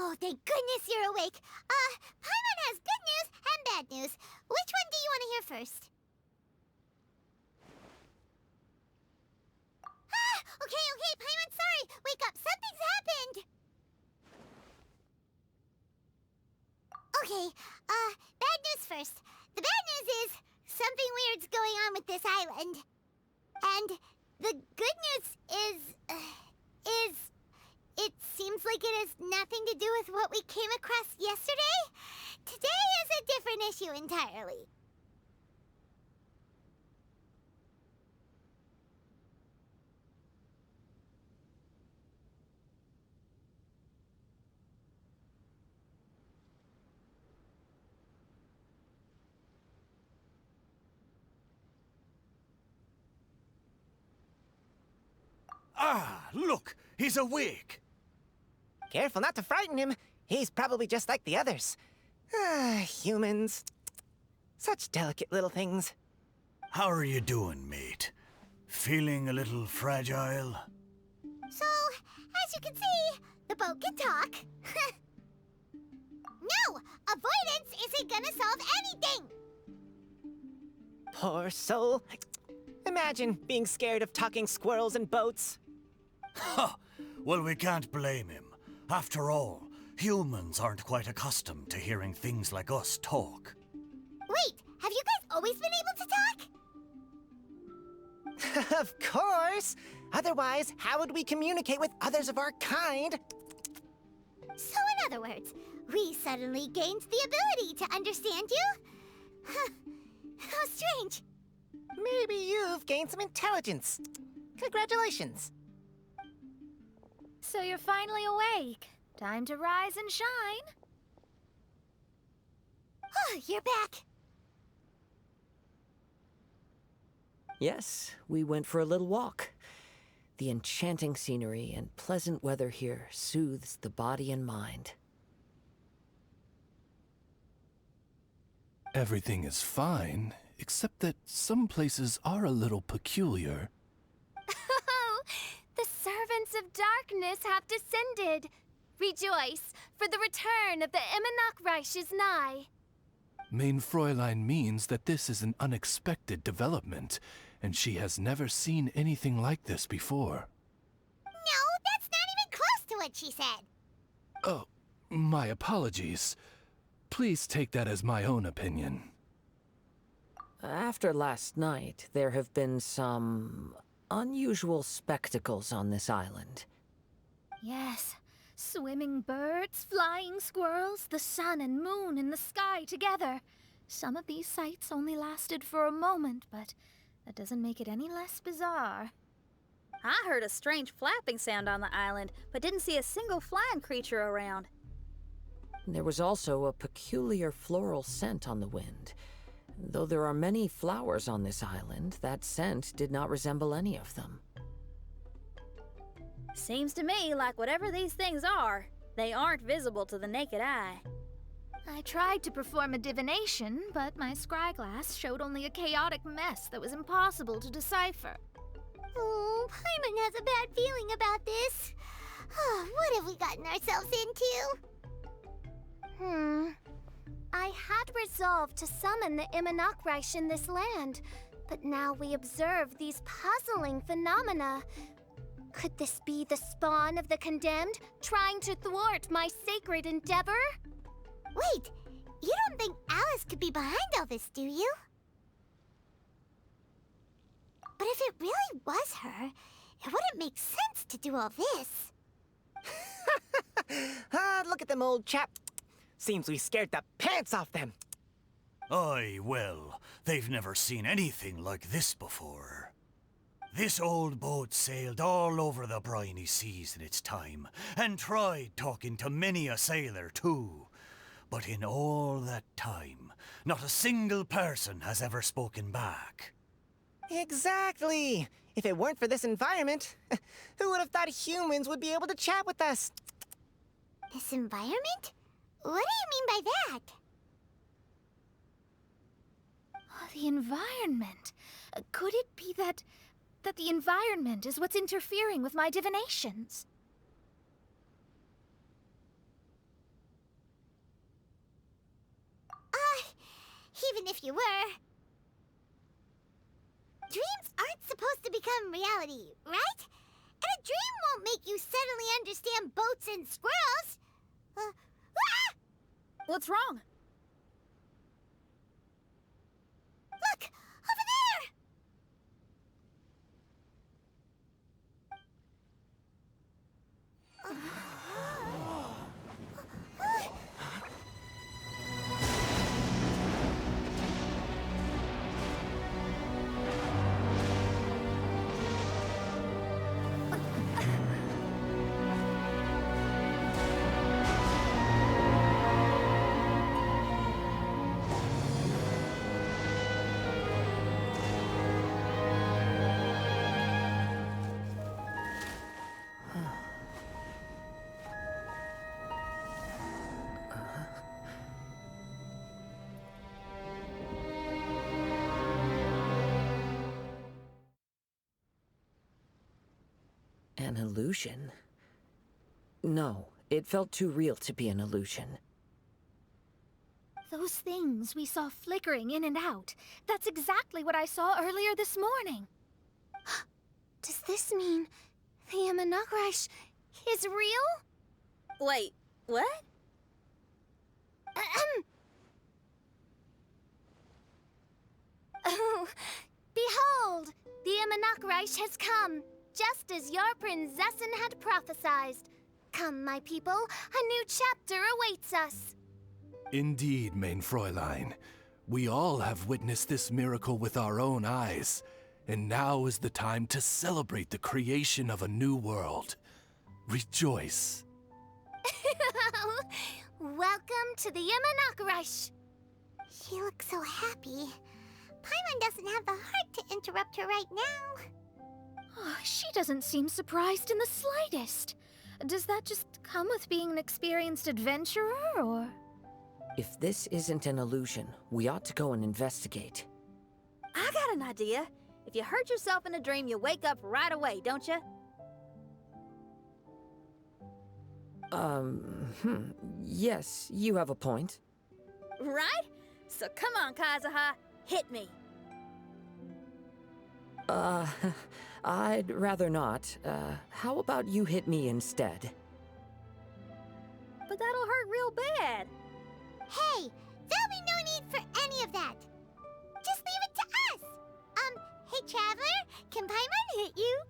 Oh, thank goodness you're awake. Paimon has good news and bad news. Which one do you want to hear first? Okay, Paimon, sorry. Wake up, something's happened. Okay, bad news first. The bad news is something weird's going on with this island. And the good news is it seems like it has nothing to do with what we came across yesterday. Today is a different issue entirely. Ah, look! He's awake! Careful not to frighten him. He's probably just like the others. Humans. Such delicate little things. How are you doing, mate? Feeling a little fragile? So, as you can see, the boat can talk. No! Avoidance isn't gonna solve anything! Poor soul. Imagine being scared of talking squirrels and boats. Ha! Well, we can't blame him. After all, humans aren't quite accustomed to hearing things like us talk. Wait, have you guys always been able to talk? Of course! Otherwise, how would we communicate with others of our kind? So in other words, we suddenly gained the ability to understand you? Huh. How strange. Maybe you've gained some intelligence. Congratulations. So you're finally awake. Time to rise and shine. Oh, you're back. Yes, we went for a little walk. The enchanting scenery and pleasant weather here soothes the body and mind. Everything is fine, except that some places are a little peculiar. Oh, the servants of darkness have descended. Rejoice, for the return of the Eminach Reich is nigh. Mein Fräulein means that this is an unexpected development, and she has never seen anything like this before. No, that's not even close to what she said. Oh, my apologies. Please take that as my own opinion. After last night, there have been some unusual spectacles on this island. Yes, swimming birds, flying squirrels, the sun and moon in the sky together. Some of these sights only lasted for a moment, but that doesn't make it any less bizarre. I heard a strange flapping sound on the island, but didn't see a single flying creature around. There was also a peculiar floral scent on the wind. Though there are many flowers on this island, that scent did not resemble any of them. Seems to me like whatever these things are, they aren't visible to the naked eye. I tried to perform a divination, but my scryglass showed only a chaotic mess that was impossible to decipher. Oh, Paimon has a bad feeling about this. What have we gotten ourselves into? I had resolved to summon the Eminach Reich in this land, but now we observe these puzzling phenomena. Could this be the spawn of the condemned, trying to thwart my sacred endeavor? Wait, you don't think Alice could be behind all this, do you? But if it really was her, it wouldn't make sense to do all this. Look at them, old chap. Seems we scared the pants off them. Aye, well, they've never seen anything like this before. This old boat sailed all over the briny seas in its time, and tried talking to many a sailor too. But in all that time, not a single person has ever spoken back. Exactly! If it weren't for this environment, who would have thought humans would be able to chat with us? This environment? What do you mean by that? Oh, the environment. Could it be that the environment is what's interfering with my divinations? Even if you were. Dreams aren't supposed to become reality, right? And a dream won't make you suddenly understand boats and squirrels. What's wrong? Look! Over there! An illusion? No, it felt too real to be an illusion. Those things we saw flickering in and out. That's exactly what I saw earlier this morning. Does this mean the Imanakrish is real? Wait, what? Oh, behold! The Imanakrish has come, just as your Prinzessin had prophesied. Come, my people, a new chapter awaits us. Indeed, mein Fräulein. We all have witnessed this miracle with our own eyes, and now is the time to celebrate the creation of a new world. Rejoice. Welcome to the Imanakrish. She looks so happy. Paimon doesn't have the heart to interrupt her right now. Oh, she doesn't seem surprised in the slightest. Does that just come with being an experienced adventurer, or...? If this isn't an illusion, we ought to go and investigate. I got an idea. If you hurt yourself in a dream, you wake up right away, don't you? Yes, you have a point. Right? So come on, Kazuha. Hit me. I'd rather not. How about you hit me instead? But that'll hurt real bad. Hey, there'll be no need for any of that. Just leave it to us. Hey, Traveler, can Paimon hit you?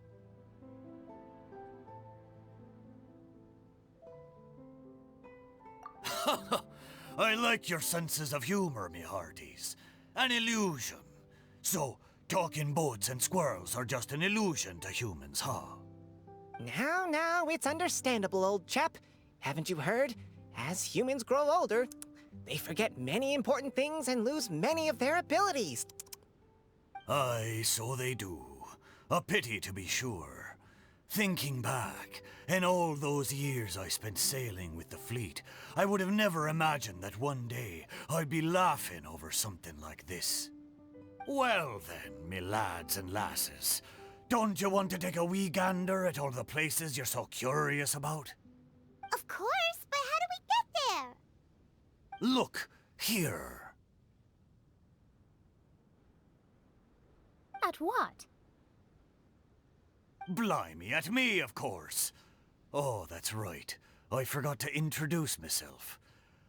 I like your senses of humor, me hearties. An illusion. So, talking boats and squirrels are just an illusion to humans, huh? Now, it's understandable, old chap. Haven't you heard? As humans grow older, they forget many important things and lose many of their abilities. Aye, so they do. A pity, to be sure. Thinking back, in all those years I spent sailing with the fleet, I would have never imagined that one day I'd be laughing over something like this. Well then, me lads and lasses, don't you want to take a wee gander at all the places you're so curious about? Of course, but how do we get there? Look, here. At what? Blimey, at me, of course. Oh, that's right. I forgot to introduce myself.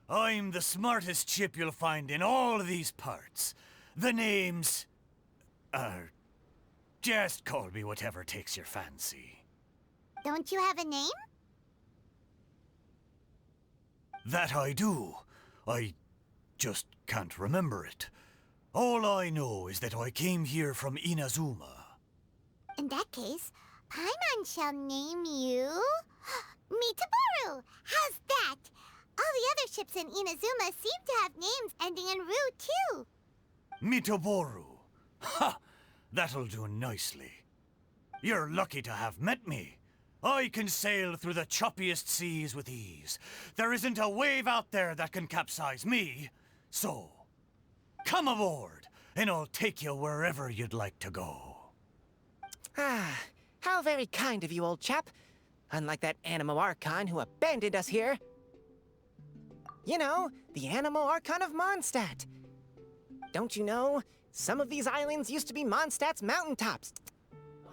I'm the smartest ship you'll find in all these parts. The name's... just call me whatever takes your fancy. Don't you have a name? That I do. I just can't remember it. All I know is that I came here from Inazuma. In that case, Paimon shall name you... Mitaboru! How's that? All the other ships in Inazuma seem to have names ending in Ru, too. Mitoboru. Ha! That'll do nicely. You're lucky to have met me. I can sail through the choppiest seas with ease. There isn't a wave out there that can capsize me. So, come aboard, and I'll take you wherever you'd like to go. Ah, how very kind of you, old chap. Unlike that Animo Archon who abandoned us here. You know, the Animo Archon of Mondstadt. Don't you know, some of these islands used to be Mondstadt's mountaintops.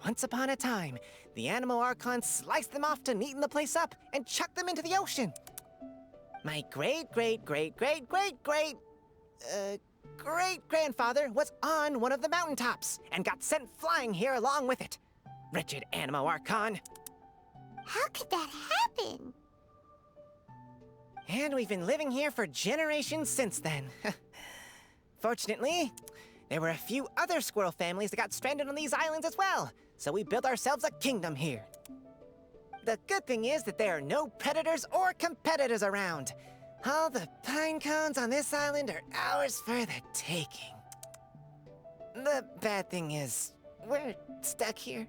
Once upon a time, the Animo Archon sliced them off to neaten the place up and chucked them into the ocean. My great-grandfather was on one of the mountaintops and got sent flying here along with it. Wretched Animo Archon. How could that happen? And we've been living here for generations since then. Fortunately, there were a few other squirrel families that got stranded on these islands as well, so we built ourselves a kingdom here. The good thing is that there are no predators or competitors around. All the pine cones on this island are ours for the taking. The bad thing is, we're stuck here.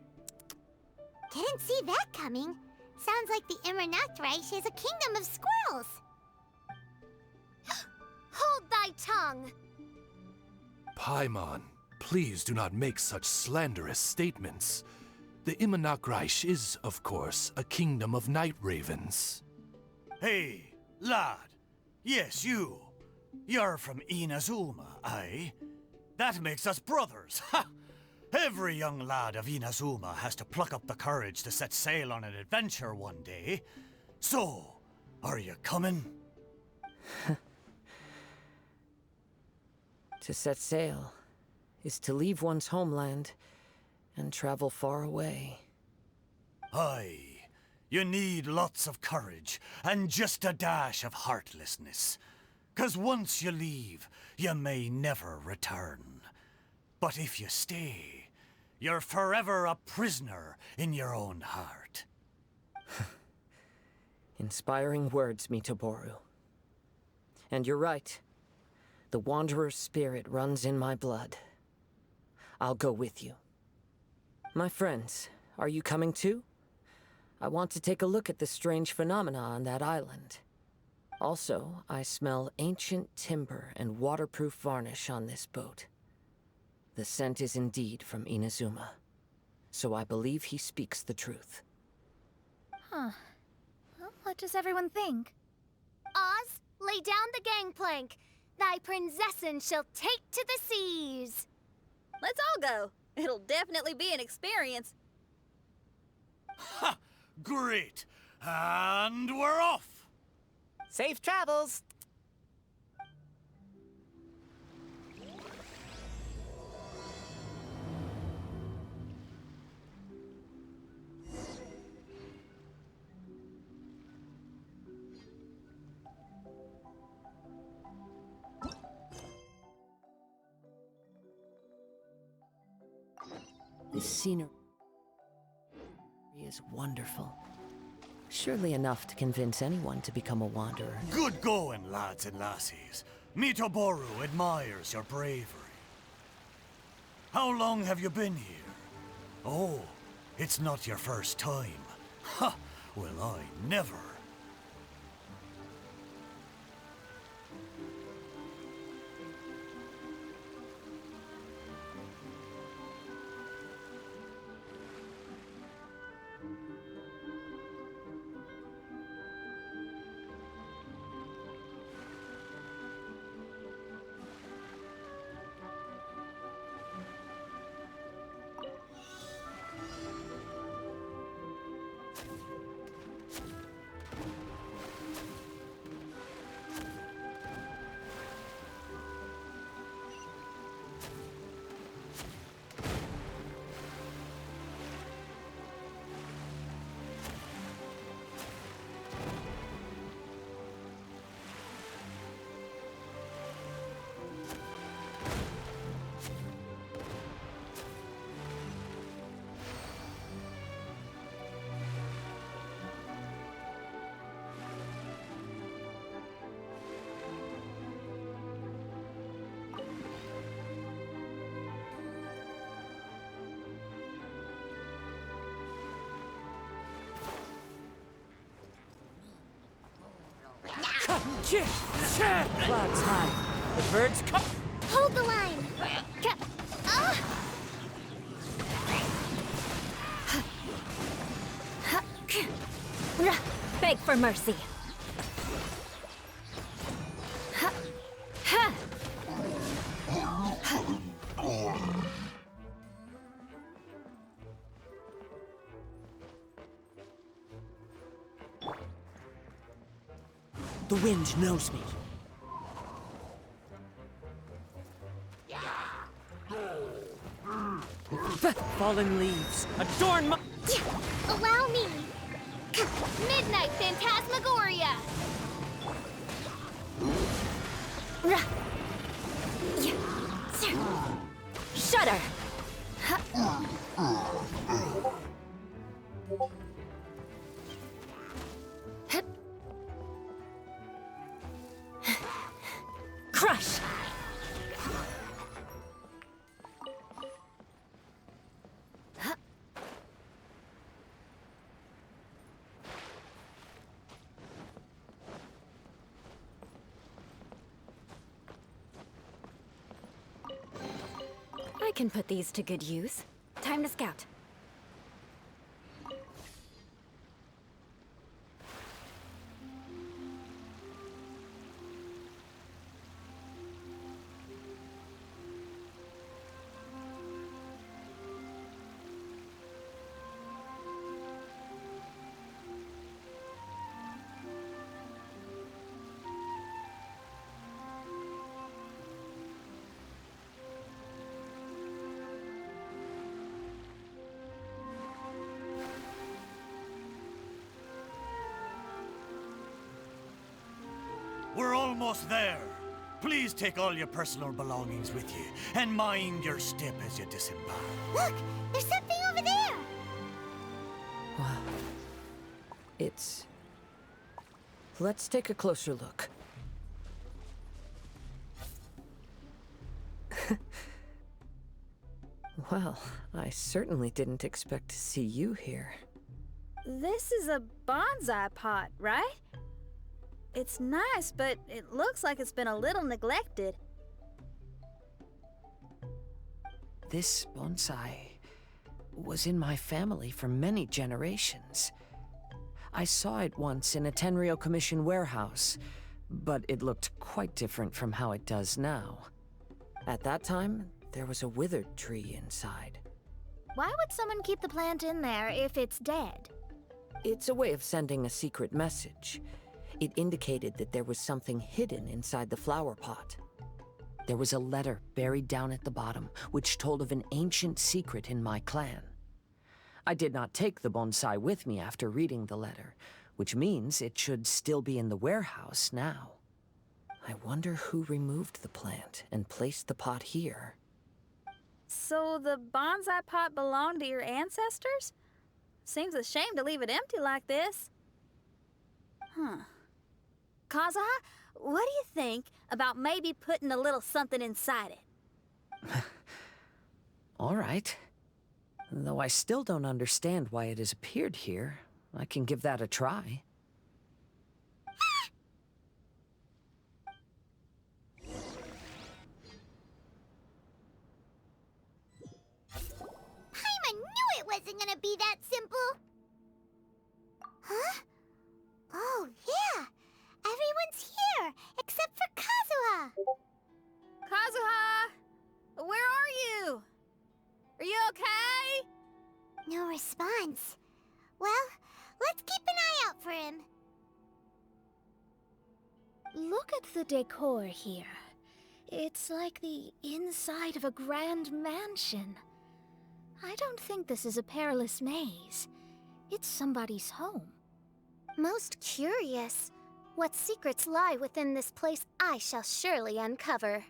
Didn't see that coming. Sounds like the Immernachtreich is a kingdom of squirrels. Hold thy tongue! Paimon, please do not make such slanderous statements. The Immernachtreich is, of course, a kingdom of night ravens. Hey, lad. Yes, you. You're from Inazuma, aye? That makes us brothers, ha! Every young lad of Inazuma has to pluck up the courage to set sail on an adventure one day. So, are you coming? To set sail is to leave one's homeland and travel far away. Aye. You need lots of courage and just a dash of heartlessness. 'Cause once you leave, you may never return. But if you stay, you're forever a prisoner in your own heart. Inspiring words, Mitoboru. And you're right. The Wanderer's spirit runs in my blood. I'll go with you. My friends, are you coming too? I want to take a look at the strange phenomena on that island. Also, I smell ancient timber and waterproof varnish on this boat. The scent is indeed from Inazuma, so I believe he speaks the truth. Huh. Well, what does everyone think? Oz, lay down the gangplank. Thy princessin shall take to the seas. Let's all go. It'll definitely be an experience. Ha! Great! And we're off! Safe travels! This scenery is wonderful. Surely enough to convince anyone to become a wanderer. Good going, lads and lassies. Mitoboru admires your bravery. How long have you been here? Oh, it's not your first time. Ha! Well, I never. Clouds high. The birds come. Hold the line. Beg for mercy. The wind knows me. Fallen leaves adorn my... Allow me. Midnight Phantasmagoria. Shudder. Crush. I can put these to good use. Time to scout. We're almost there. Please take all your personal belongings with you, and mind your step as you disembark. Look! There's something over there! Wow. It's... Let's take a closer look. Well, I certainly didn't expect to see you here. This is a bonsai pot, right? It's nice, but it looks like it's been a little neglected. This bonsai was in my family for many generations. I saw it once in a Tenryo Commission warehouse, but it looked quite different from how it does now. At that time, there was a withered tree inside. Why would someone keep the plant in there if it's dead? It's a way of sending a secret message. It indicated that there was something hidden inside the flower pot. There was a letter buried down at the bottom, which told of an ancient secret in my clan. I did not take the bonsai with me after reading the letter, which means it should still be in the warehouse now. I wonder who removed the plant and placed the pot here. So the bonsai pot belonged to your ancestors? Seems a shame to leave it empty like this. Huh. Kazuha, what do you think about maybe putting a little something inside it? All right. Though I still don't understand why it has appeared here, I can give that a try. Paimon knew it wasn't gonna be that simple! Huh? Oh, yeah! Everyone's here, except for Kazuha! Kazuha! Where are you? Are you okay? No response. Well, let's keep an eye out for him. Look at the decor here. It's like the inside of a grand mansion. I don't think this is a perilous maze. It's somebody's home. Most curious. What secrets lie within this place I shall surely uncover.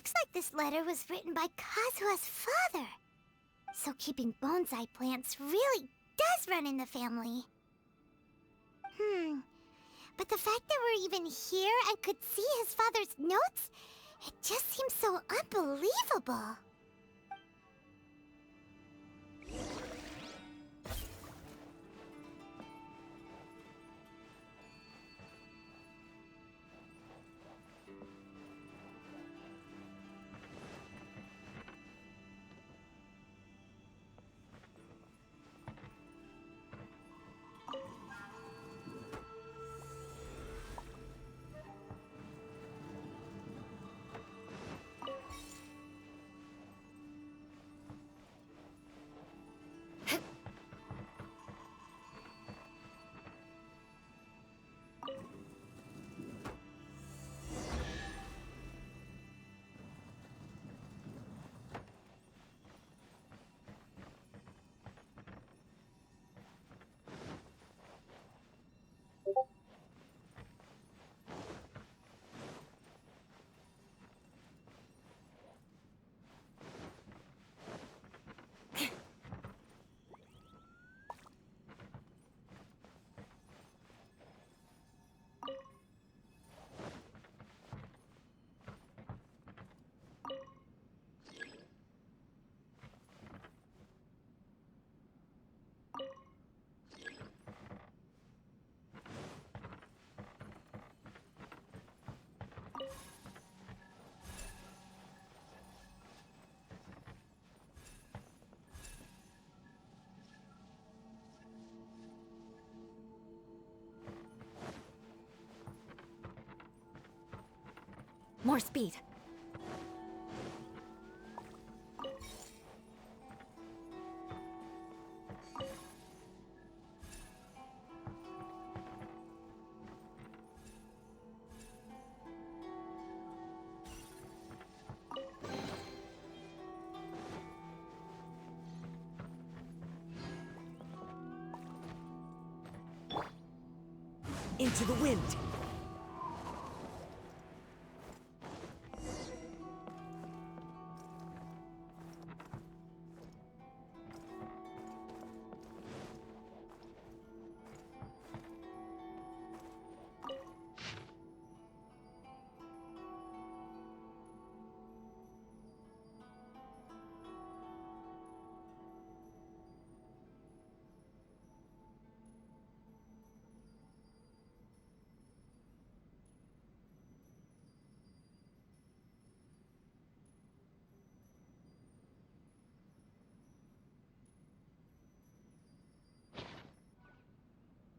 looks like this letter was written by Kazuha's father. So keeping bonsai plants really does run in the family. But the fact that we're even here and could see his father's notes, it just seems so unbelievable. More speed. Into the wind.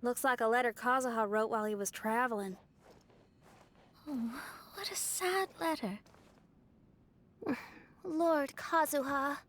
Looks like a letter Kazuha wrote while he was traveling. Oh, what a sad letter. Lord Kazuha.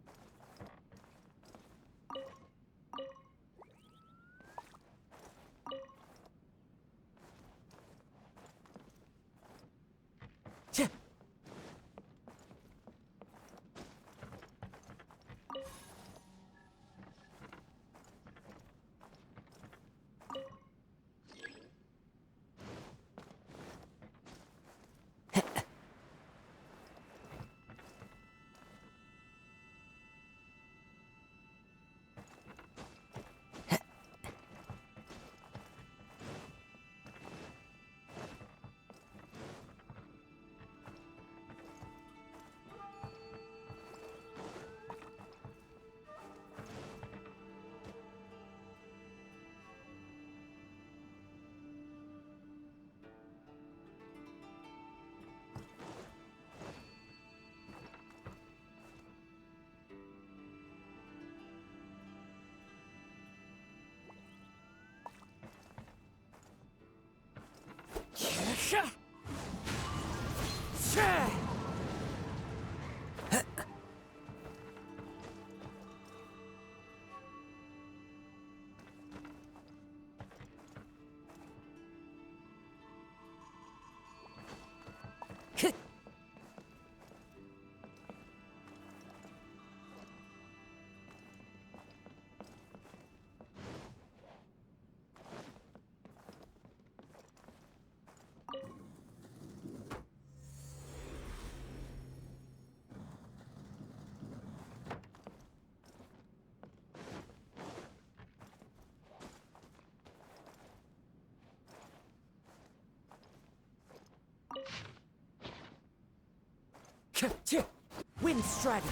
Wind strategy.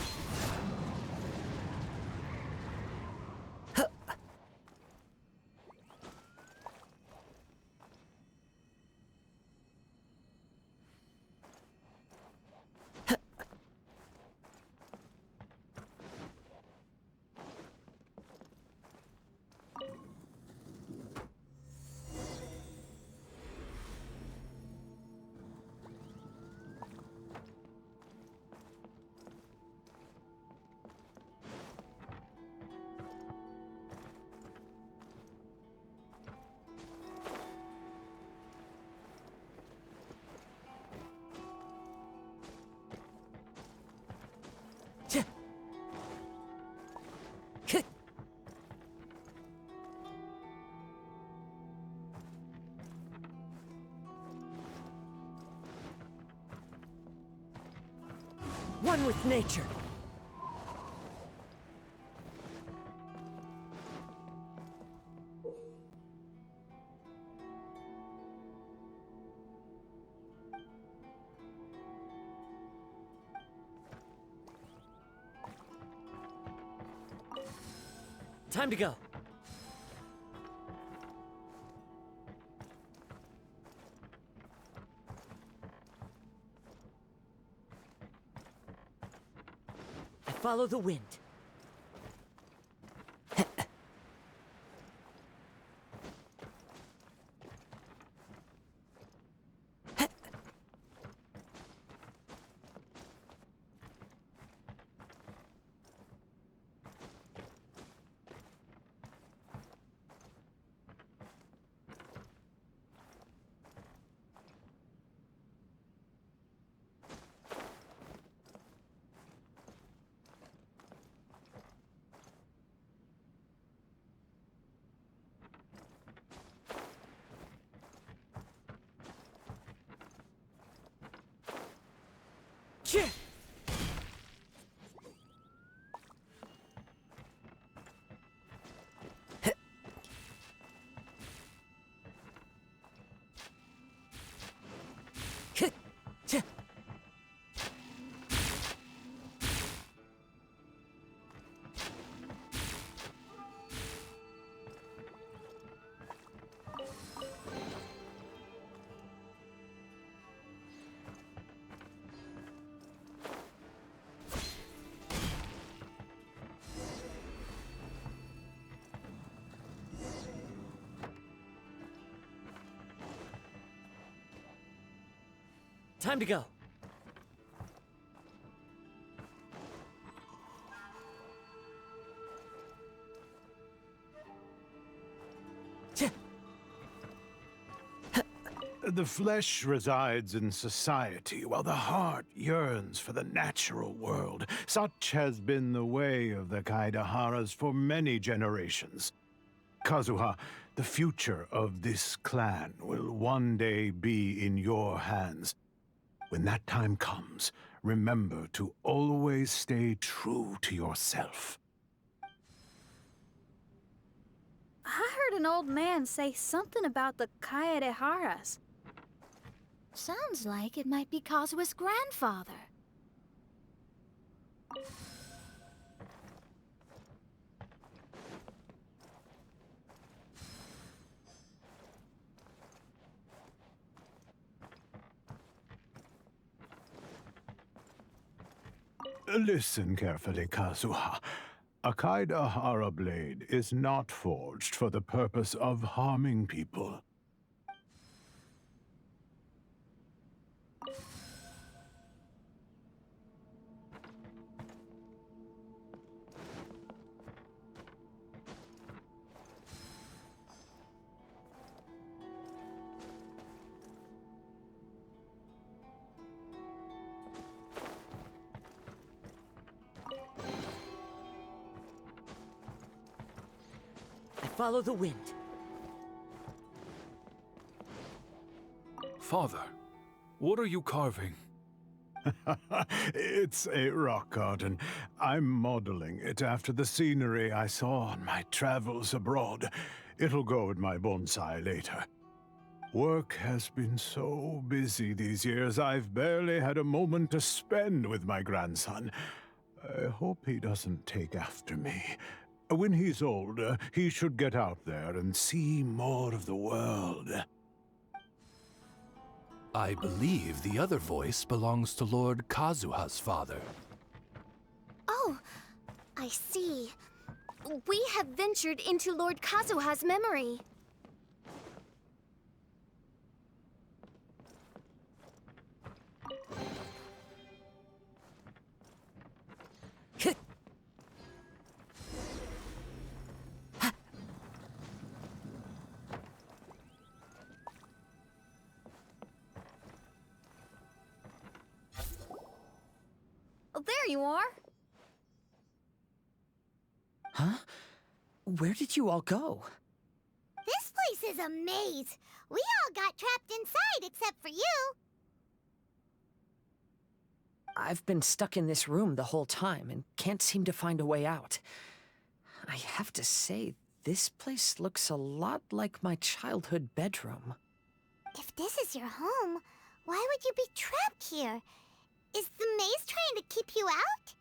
One with nature. Time to go. I follow the wind. Time to go. The flesh resides in society, while the heart yearns for the natural world. Such has been the way of the Kaidaharas for many generations. Kazuha, the future of this clan will one day be in your hands. When that time comes, remember to always stay true to yourself. I heard an old man say something about the Kaidaharas. Sounds like it might be Kazuha's grandfather. Listen carefully, Kazuha. A Kaidahara blade is not forged for the purpose of harming people. Follow the wind. Father, what are you carving? It's a rock garden. I'm modeling it after the scenery I saw on my travels abroad. It'll go in my bonsai later. Work has been so busy these years, I've barely had a moment to spend with my grandson. I hope he doesn't take after me. When he's older, he should get out there and see more of the world. I believe the other voice belongs to Lord Kazuha's father. Oh, I see. We have ventured into Lord Kazuha's memory. Oh, there you are. Huh? Where did you all go? This place is a maze. We all got trapped inside except for you. I've been stuck in this room the whole time and can't seem to find a way out. I have to say, this place looks a lot like my childhood bedroom. If this is your home, why would you be trapped here? Is the maze trying to keep you out?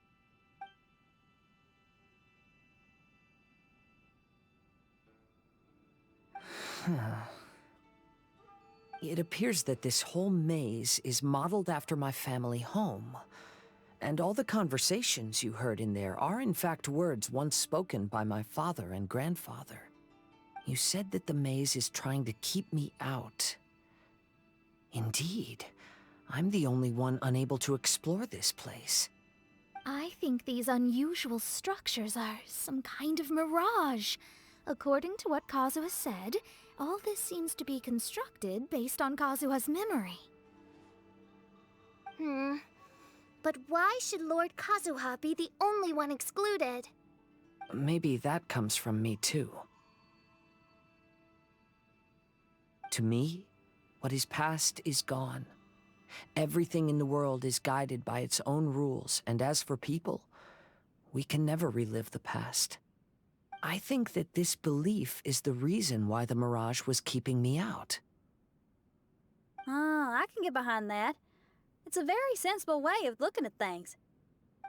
It appears that this whole maze is modeled after my family home. And all the conversations you heard in there are in fact words once spoken by my father and grandfather. You said that the maze is trying to keep me out. Indeed, I'm the only one unable to explore this place. I think these unusual structures are some kind of mirage. According to what Kazuha said, all this seems to be constructed based on Kazuha's memory. But why should Lord Kazuha be the only one excluded? Maybe that comes from me too. To me, what is past is gone. Everything in the world is guided by its own rules, and as for people, we can never relive the past. I think that this belief is the reason why the mirage was keeping me out. Ah, I can get behind that. It's a very sensible way of looking at things.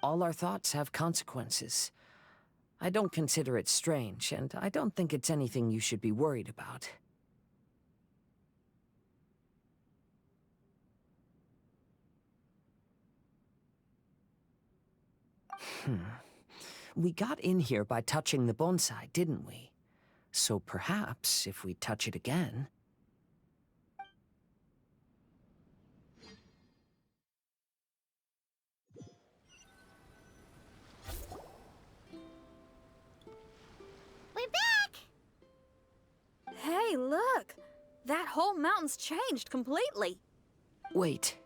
All our thoughts have consequences. I don't consider it strange, and I don't think it's anything you should be worried about. We got in here by touching the bonsai, didn't we? So perhaps, if we touch it again... We're back! Hey, look! That whole mountain's changed completely. Wait.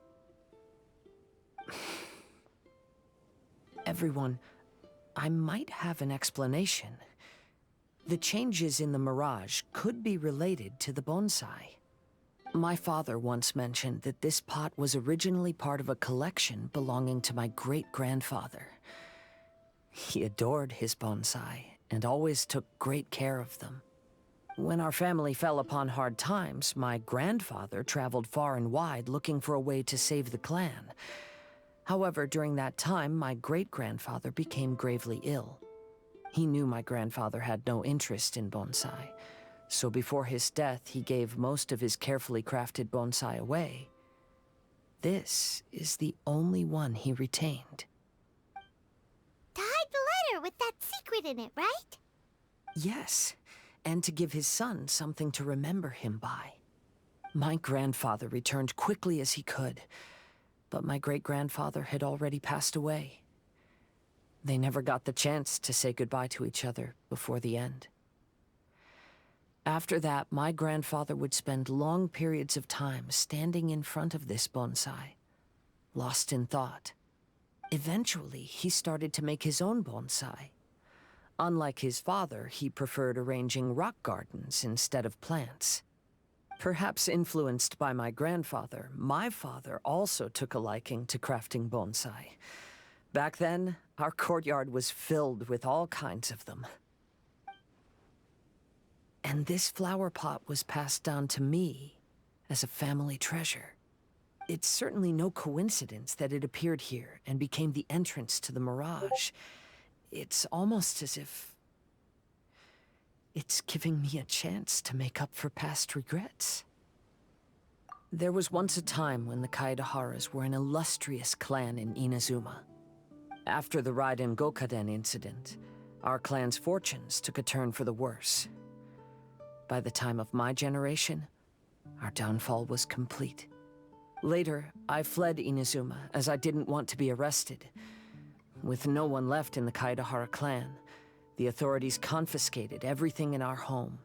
Everyone, I might have an explanation. The changes in the mirage could be related to the bonsai. My father once mentioned that this pot was originally part of a collection belonging to my great-grandfather. He adored his bonsai and always took great care of them. When our family fell upon hard times, my grandfather traveled far and wide looking for a way to save the clan. However, during that time, my great-grandfather became gravely ill. He knew my grandfather had no interest in bonsai, so before his death, he gave most of his carefully crafted bonsai away. This is the only one he retained. To hide the letter with that secret in it, right? Yes, and to give his son something to remember him by. My grandfather returned quickly as he could, but my great-grandfather had already passed away. They never got the chance to say goodbye to each other before the end. After that, my grandfather would spend long periods of time standing in front of this bonsai, lost in thought. Eventually, he started to make his own bonsai. Unlike his father, he preferred arranging rock gardens instead of plants. Perhaps influenced by my grandfather, my father also took a liking to crafting bonsai. Back then, our courtyard was filled with all kinds of them. And this flower pot was passed down to me as a family treasure. It's certainly no coincidence that it appeared here and became the entrance to the Mirage. It's almost as if it's giving me a chance to make up for past regrets. There was once a time when the Kaidaharas were an illustrious clan in Inazuma. After the Raiden Gokaden incident, our clan's fortunes took a turn for the worse. By the time of my generation, our downfall was complete. Later, I fled Inazuma as I didn't want to be arrested. With no one left in the Kaidahara clan, the authorities confiscated everything in our home,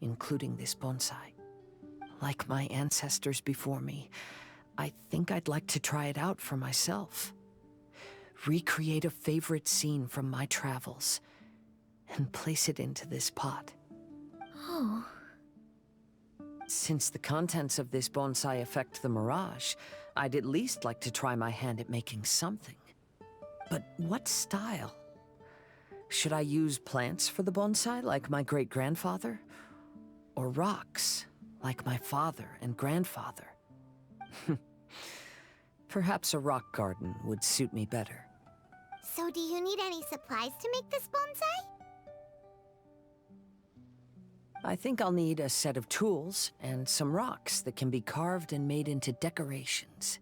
including this bonsai. Like my ancestors before me, I think I'd like to try it out for myself. Recreate a favorite scene from my travels, and place it into this pot. Oh. Since the contents of this bonsai affect the Mirage, I'd at least like to try my hand at making something. But what style? Should I use plants for the bonsai like my great-grandfather? Or rocks, like my father and grandfather? Perhaps a rock garden would suit me better. So do you need any supplies to make this bonsai? I think I'll need a set of tools and some rocks that can be carved and made into decorations.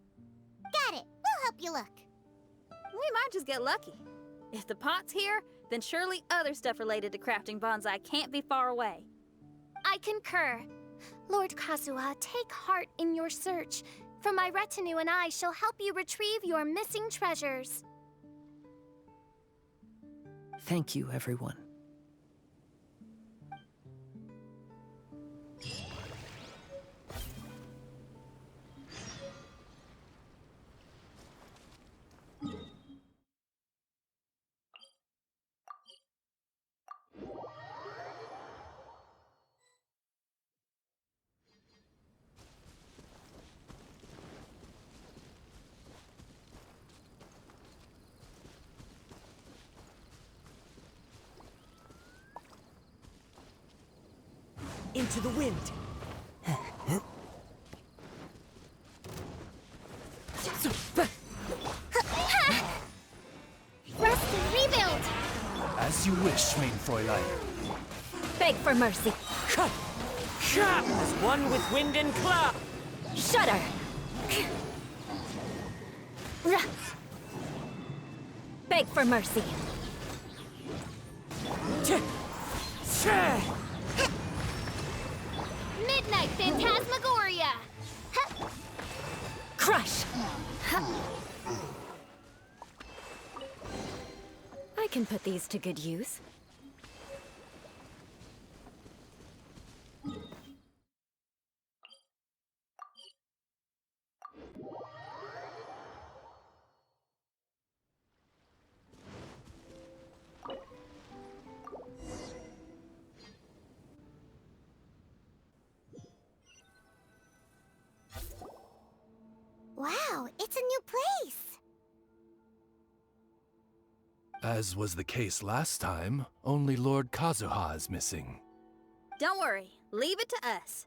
Got it. We'll help you look. We might just get lucky. If the pot's here, then surely other stuff related to crafting bonsai can't be far away. I concur. Lord Kazuha, take heart in your search, for my retinue and I shall help you retrieve your missing treasures. Thank you, everyone. Into the wind. Rest and rebuild! As you wish, main Fräulein. Beg for mercy. As one with wind and cloud. Shudder. Beg for mercy. Midnight Phantasmagoria! Crush. I can put these to good use. Wow, it's a new place. As was the case last time, only Lord Kazuha is missing. Don't worry, leave it to us.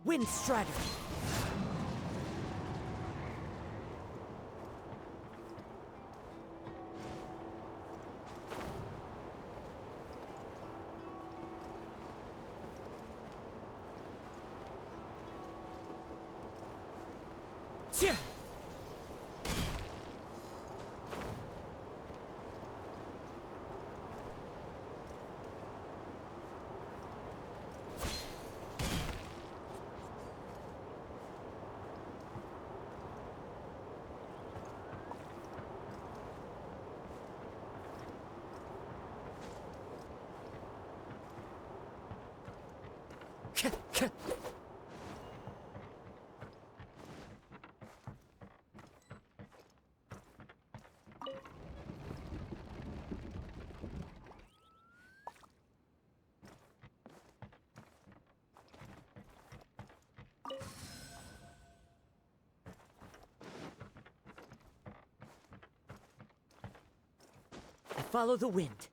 Wind Strider. follow the wind.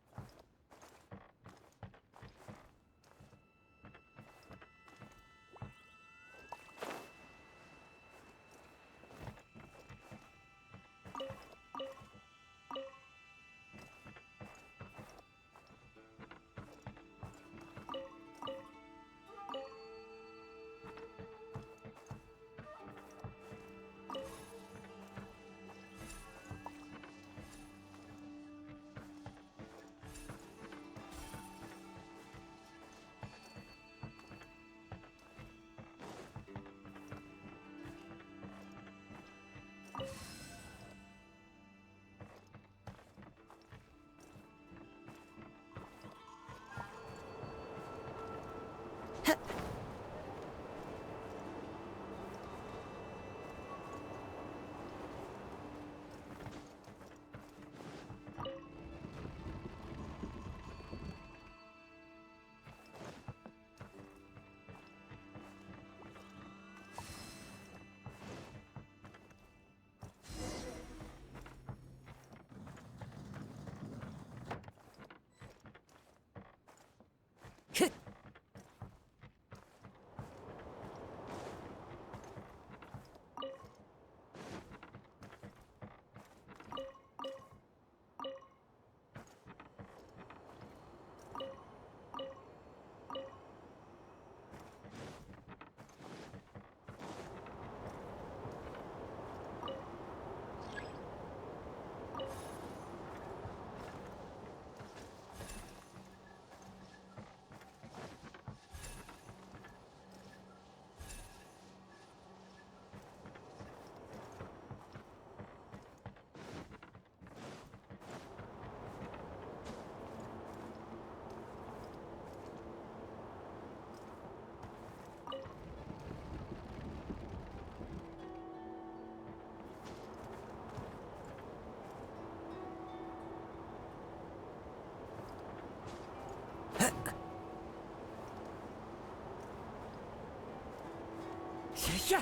Yeah.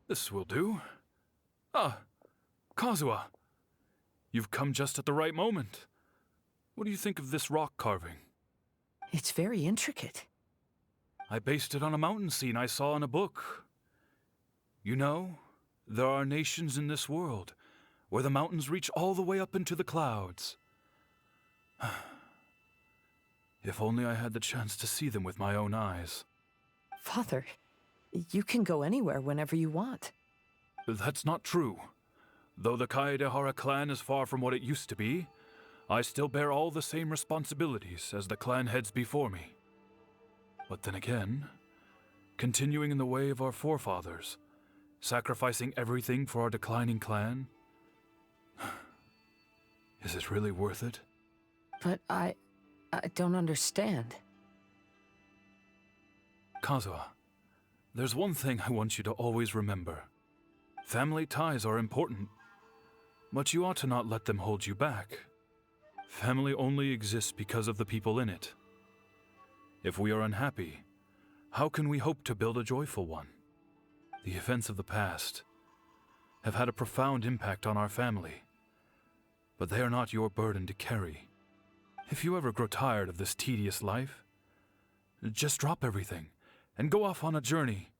This will do. Ah, Kazuha. You've come just at the right moment. What do you think of this rock carving? It's very intricate. I based it on a mountain scene I saw in a book. You know, there are nations in this world where the mountains reach all the way up into the clouds. If only I had the chance to see them with my own eyes. Father, you can go anywhere whenever you want. That's not true. Though the Kaedehara clan is far from what it used to be, I still bear all the same responsibilities as the clan heads before me. But then again, continuing in the way of our forefathers, sacrificing everything for our declining clan, is it really worth it? But I don't understand. Kazuha, there's one thing I want you to always remember. Family ties are important, but you ought to not let them hold you back. Family only exists because of the people in it. If we are unhappy, how can we hope to build a joyful one? The events of the past have had a profound impact on our family, but they are not your burden to carry. If you ever grow tired of this tedious life, Just drop everything and go off on a journey.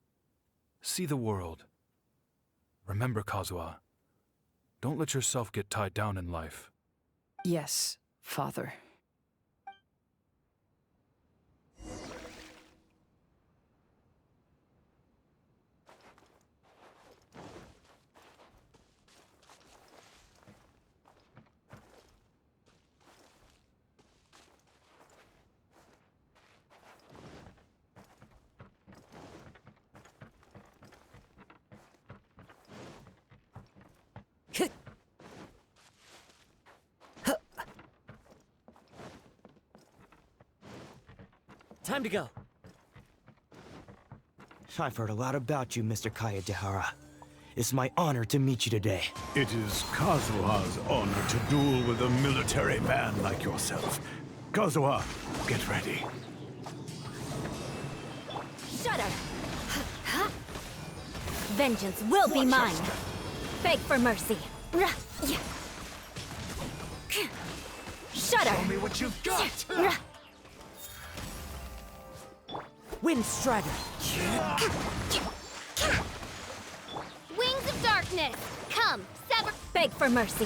See the world. Remember, Kazuha, don't let yourself get tied down in life. Yes, Father. Time to go. I've heard a lot about you, Mr. Kayadehara. It's my honor to meet you today. It is Kazuha's honor to duel with a military man like yourself. Kazuha, get ready. Shudder! Vengeance will be mine! Beg for mercy! Shudder! Show me what you've got! Wind Strider! Wings of darkness! Come, sever. Beg for mercy!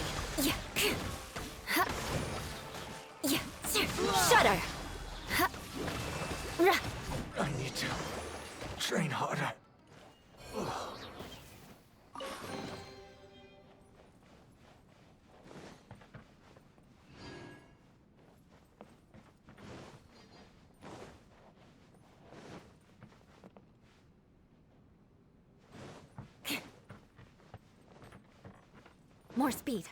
Shudder! I need to train harder. More speed.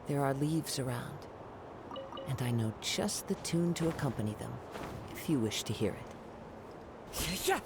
There are leaves around, and I know just the tune to accompany them, if you wish to hear it. Yeah.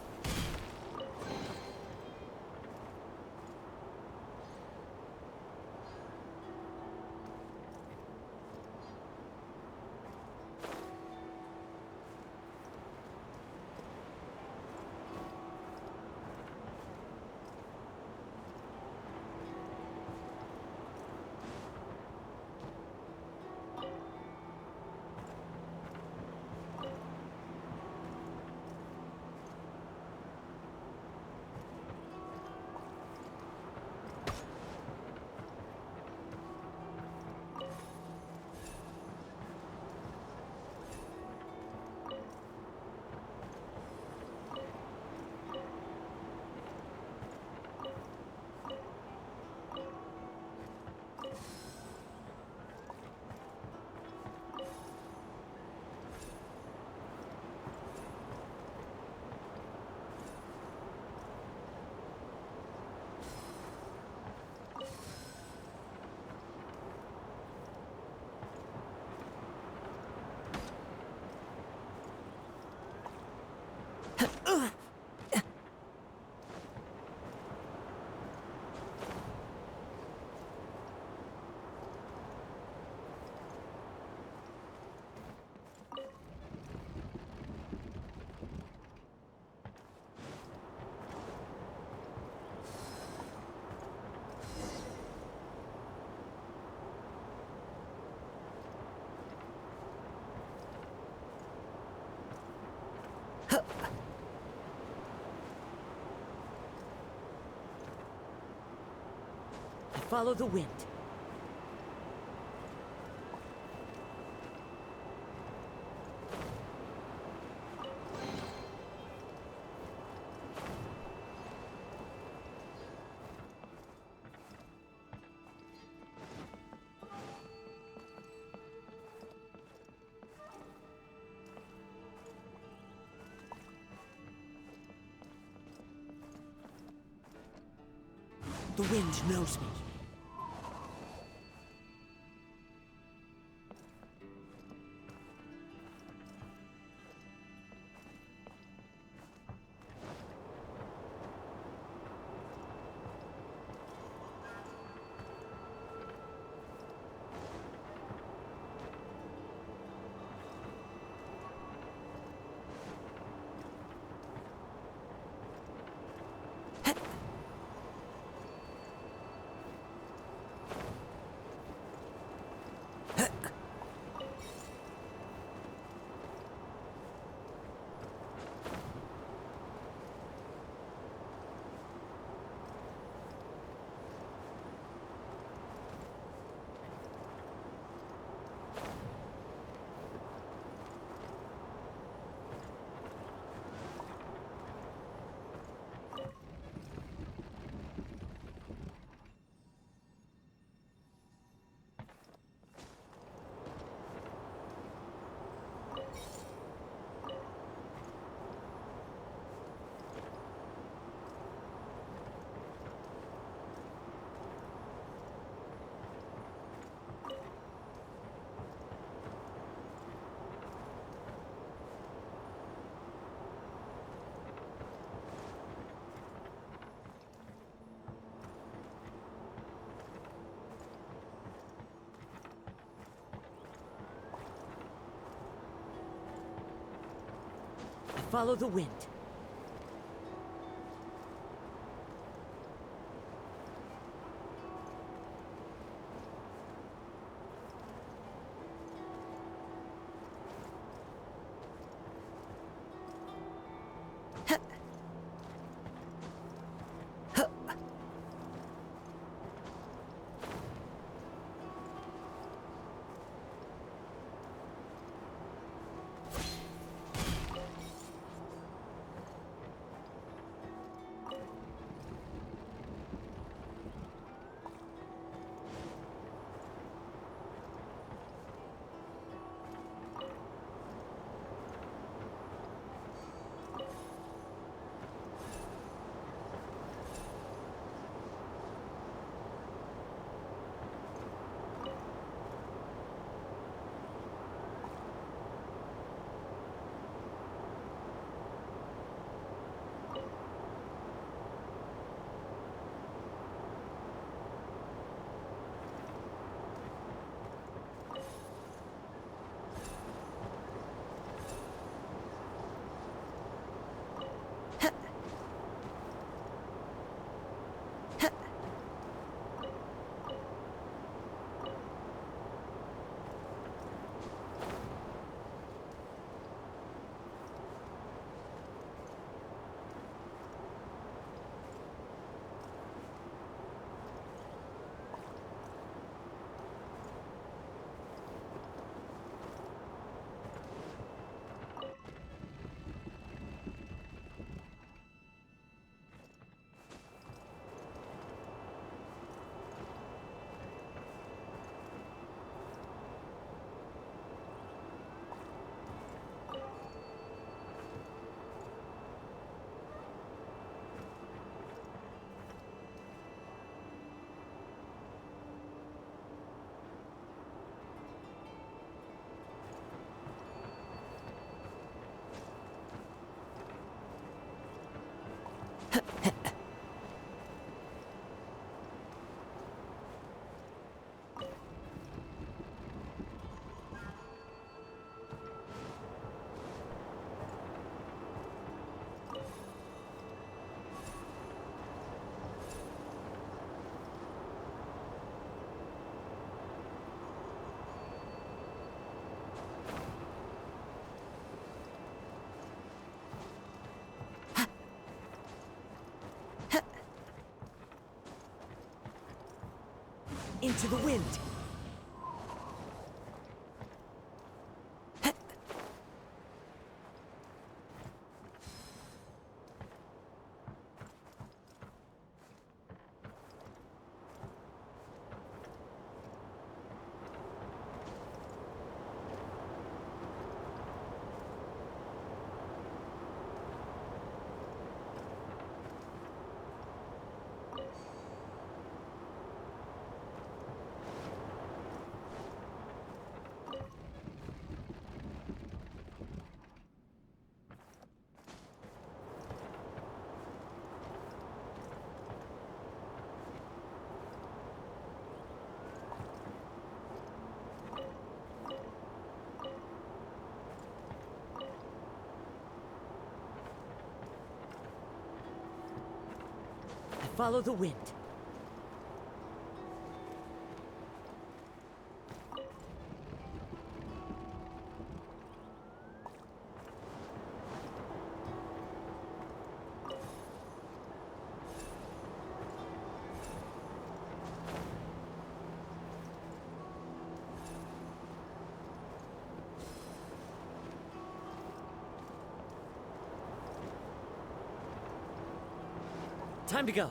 Follow the wind. The wind knows me. Follow the wind. into the wind. Follow the wind. Time to go.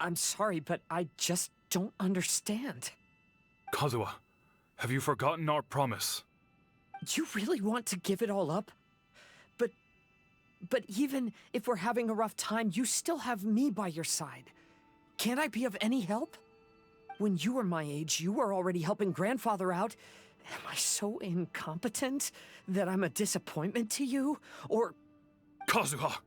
I'm sorry, but I just don't understand. Kazuha, have you forgotten our promise? You really want to give it all up? But even if we're having a rough time, you still have me by your side. Can't I be of any help? When you were my age, you were already helping Grandfather out. Am I so incompetent that I'm a disappointment to you? Or... Kazuha!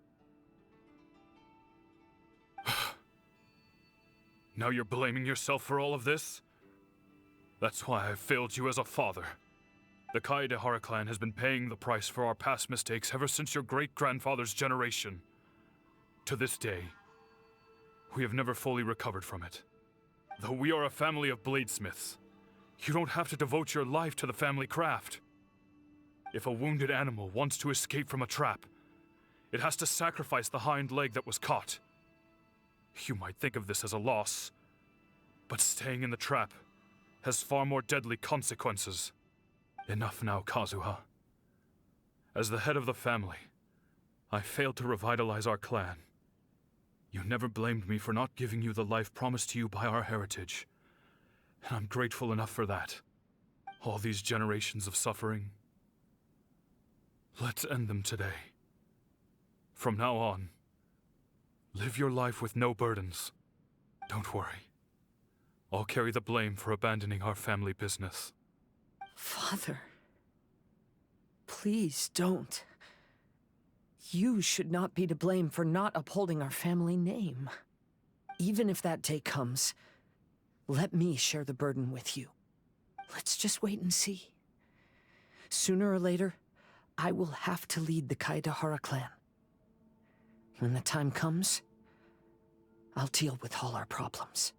Now you're blaming yourself for all of this? That's why I failed you as a father. The Kaedehara clan has been paying the price for our past mistakes ever since your great-grandfather's generation. To this day, we have never fully recovered from it. Though we are a family of bladesmiths, you don't have to devote your life to the family craft. If a wounded animal wants to escape from a trap, it has to sacrifice the hind leg that was caught. You might think of this as a loss, but staying in the trap has far more deadly consequences. Enough now, Kazuha. As the head of the family, I failed to revitalize our clan. You never blamed me for not giving you the life promised to you by our heritage, and I'm grateful enough for that. All these generations of suffering, let's end them today. From now on, live your life with no burdens. Don't worry. I'll carry the blame for abandoning our family business. Father, please don't. You should not be to blame for not upholding our family name. Even if that day comes, let me share the burden with you. Let's just wait and see. Sooner or later, I will have to lead the Kaedehara clan. When the time comes, I'll deal with all our problems.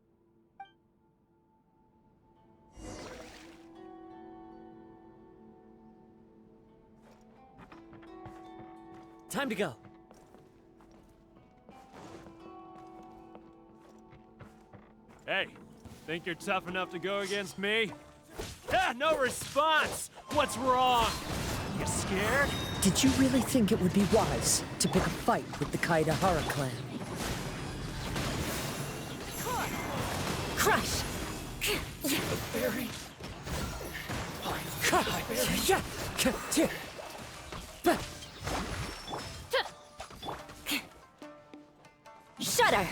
Time to go. Hey, think you're tough enough to go against me? No response! What's wrong? You scared? Did you really think it would be wise to pick a fight with the Kaidahara clan? Crush! Very... Shudder!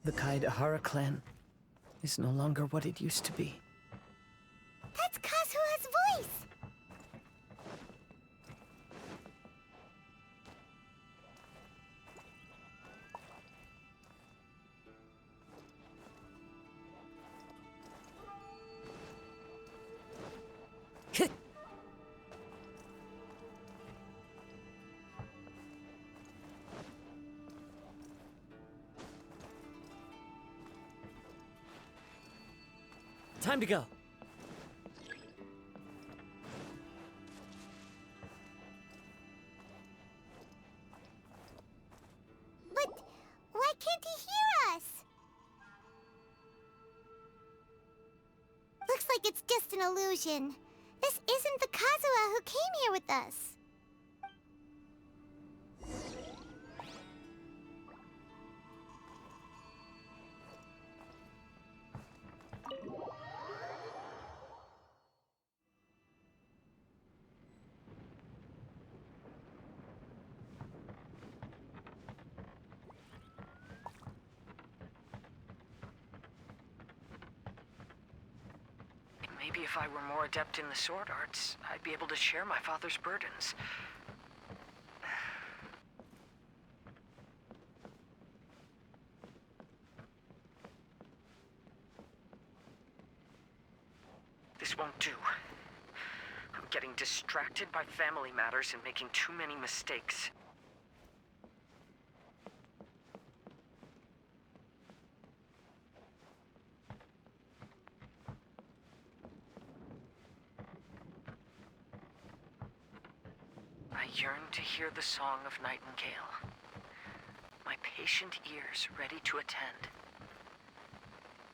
The Kaidahara clan is no longer what it used to be. That's Kazuha's voice! Time to go. But why can't he hear us? Looks like it's just an illusion. This isn't the Kazuha who came here with us. Maybe if I were more adept in the sword arts, I'd be able to share my father's burdens. This won't do. I'm getting distracted by family matters and making too many mistakes. I yearn to hear the song of nightingale. My patient ears ready to attend.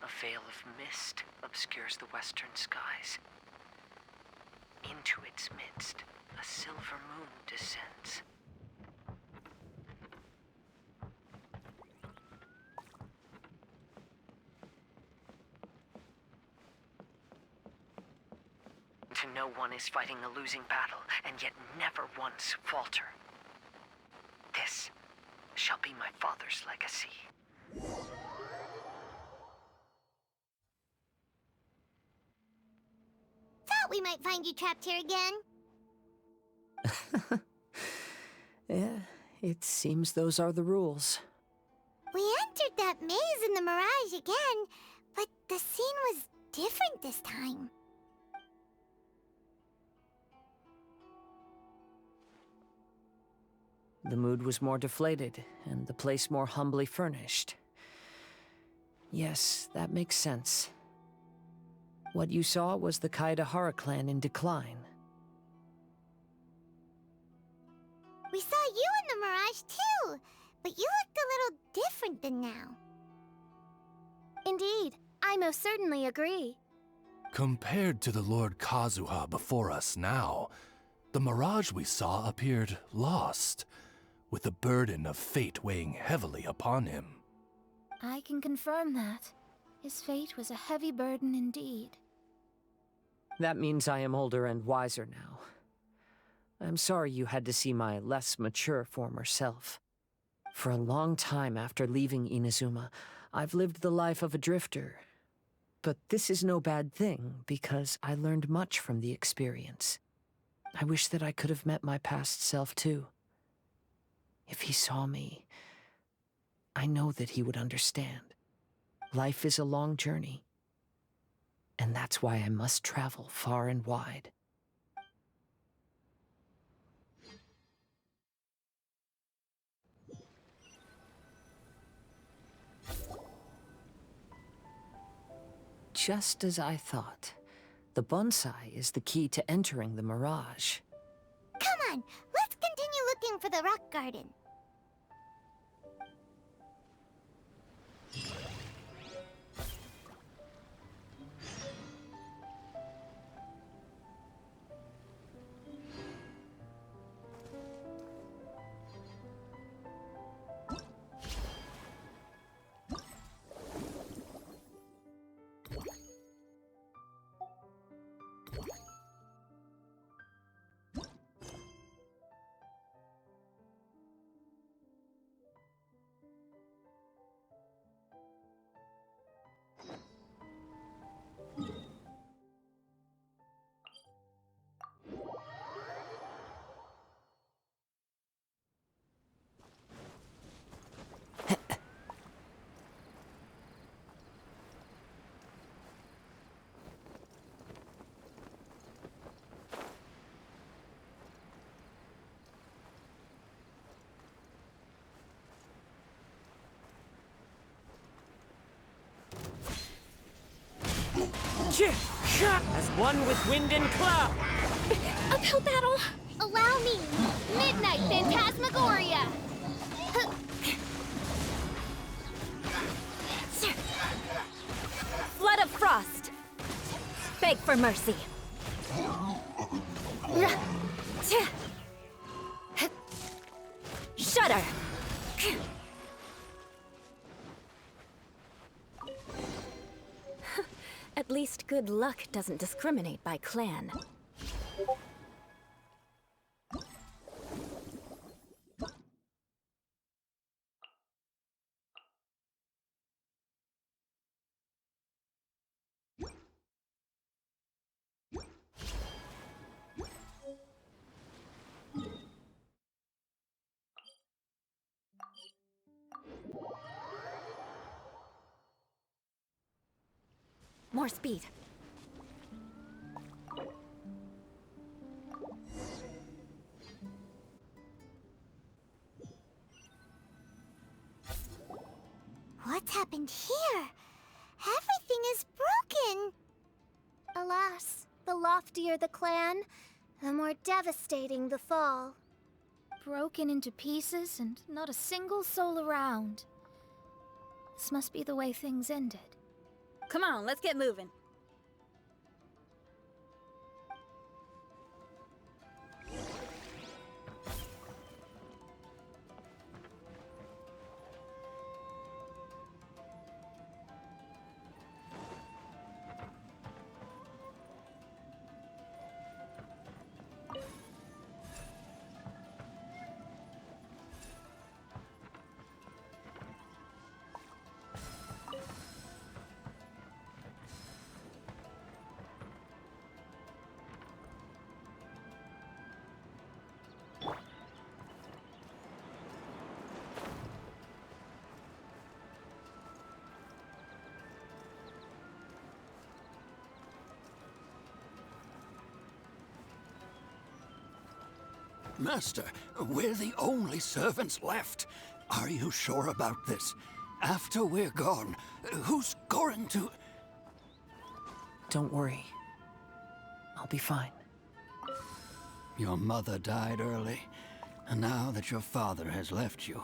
A veil of mist obscures the western skies. Into its midst, a silver moon descends. To know one is fighting a losing battle, and yet never once falter. This shall be my father's legacy. Thought we might find you trapped here again. Yeah, it seems those are the rules. We entered that maze in the mirage again, but the scene was different this time. The mood was more deflated, and the place more humbly furnished. Yes, that makes sense. What you saw was the Kaidahara clan in decline. We saw you in the mirage too, but you looked a little different than now. Indeed, I most certainly agree. Compared to the Lord Kazuha before us now, the mirage we saw appeared lost, with the burden of fate weighing heavily upon him. I can confirm that. His fate was a heavy burden indeed. That means I am older and wiser now. I'm sorry you had to see my less mature former self. For a long time after leaving Inazuma, I've lived the life of a drifter. But this is no bad thing, because I learned much from the experience. I wish that I could have met my past self too. If he saw me, I know that he would understand. Life is a long journey, and that's why I must travel far and wide. just as I thought. The bonsai is the key to entering the mirage. Come on, let's continue looking for the rock garden. As one with wind and cloud! Uphill battle! Allow me! Midnight Phantasmagoria! Flood of frost. Beg for mercy. Shudder. At least good luck doesn't discriminate by clan. More speed. What's happened here? Everything is broken. Alas, the loftier the clan, the more devastating the fall. Broken into pieces and not a single soul around. This must be the way things ended. Come on, let's get moving. Master, we're the only servants left. Are you sure about this? After we're gone, who's going to... Don't worry. I'll be fine. Your mother died early, and now that your father has left you,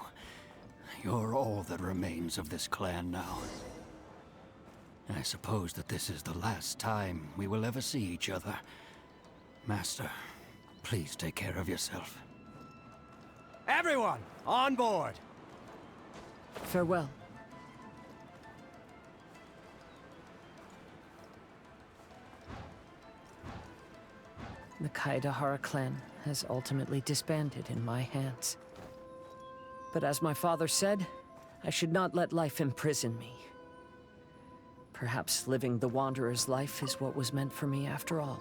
you're all that remains of this clan now. I suppose that this is the last time we will ever see each other. Master, please take care of yourself. Everyone, on board! Farewell. The Kaedahara clan has ultimately disbanded in my hands. But as my father said, I should not let life imprison me. Perhaps living the Wanderer's life is what was meant for me after all.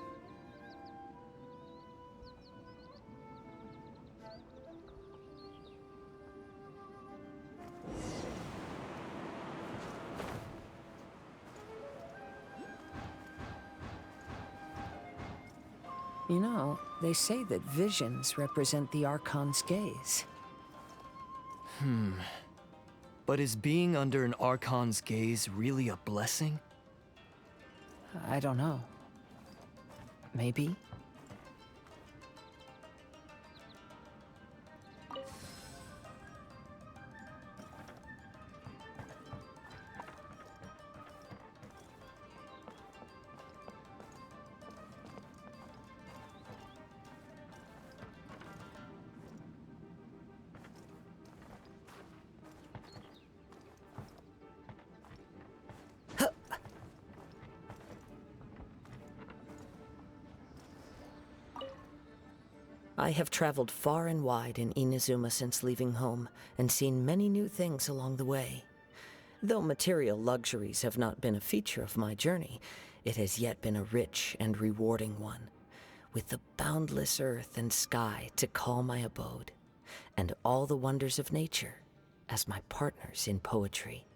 You know, they say that visions represent the Archon's gaze. But is being under an Archon's gaze really a blessing? I don't know. Maybe? I have traveled far and wide in Inazuma since leaving home, and seen many new things along the way. Though material luxuries have not been a feature of my journey, it has yet been a rich and rewarding one, with the boundless earth and sky to call my abode, and all the wonders of nature as my partners in poetry.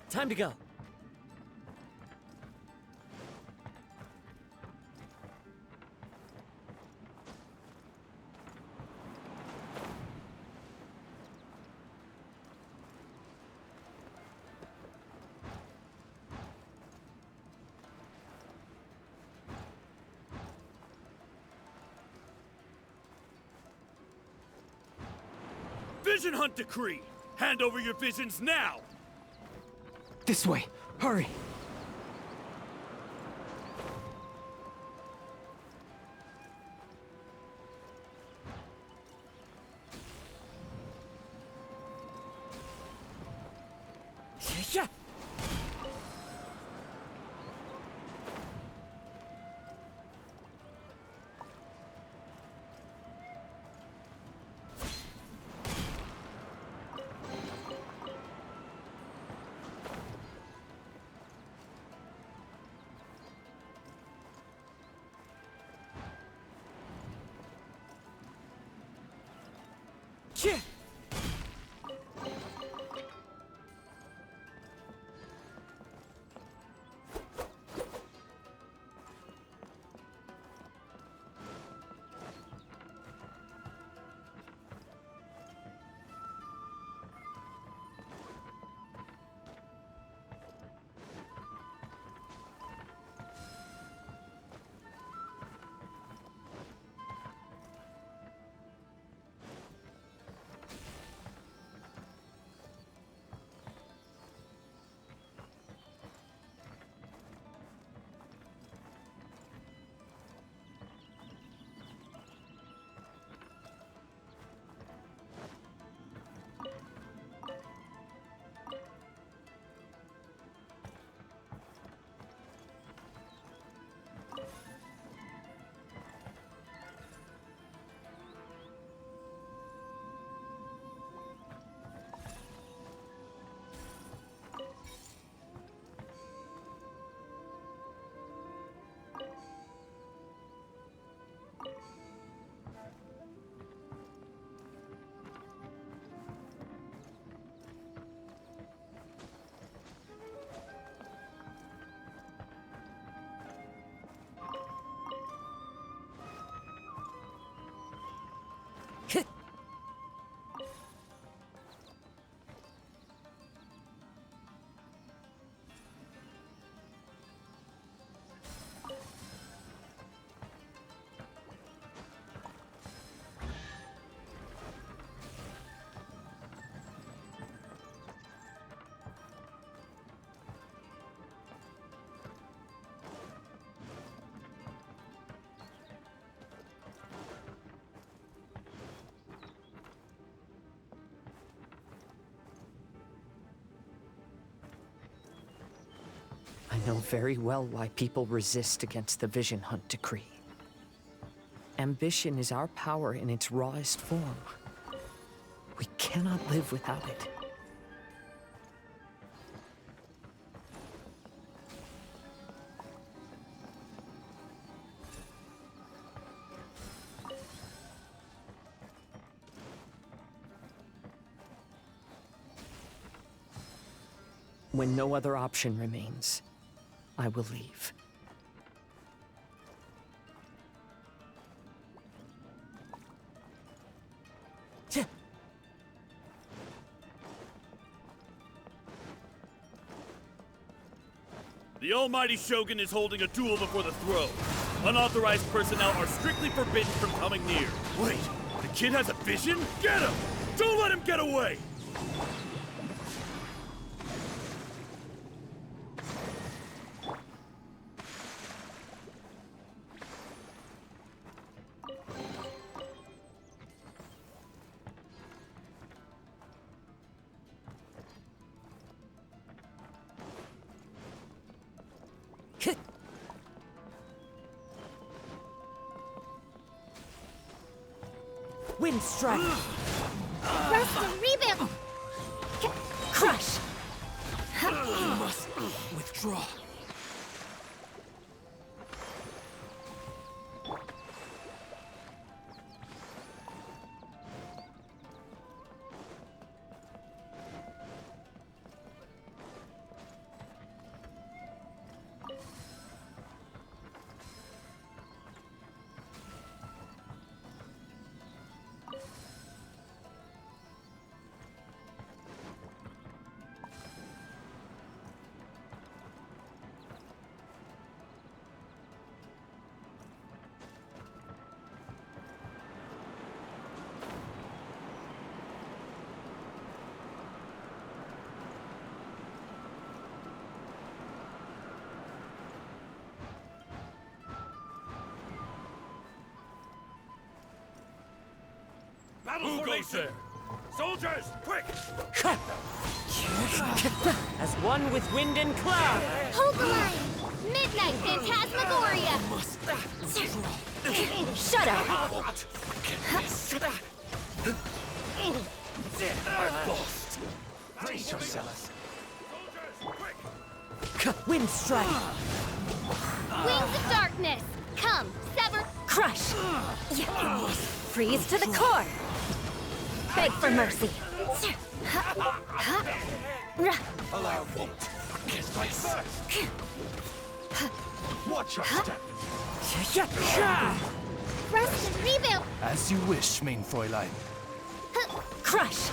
Time to go. Vision Hunt Decree! Hand over your visions now! This way! Hurry! Yeah. Yeah. I know very well why people resist against the Vision Hunt Decree. Ambition is our power in its rawest form. We cannot live without it. When no other option remains, I will leave. The almighty Shogun is holding a duel before the throne. Unauthorized personnel are strictly forbidden from coming near. Wait, the kid has a vision? Get him! Don't let him get away! Wind strike! Rest and rebound! Crush! You must withdraw. Who goes there? Soldiers, quick! As one with wind and cloud! Hold the line! Midnight Phantasmagoria! Shut up! Brace yourselves. Wind strike! Wings of Darkness! Come, sever... Crush! Freeze to the core! Beg for mercy! Allow me to kiss this. Watch your step. Rest and rebound! As you wish, main Fräulein. Crush!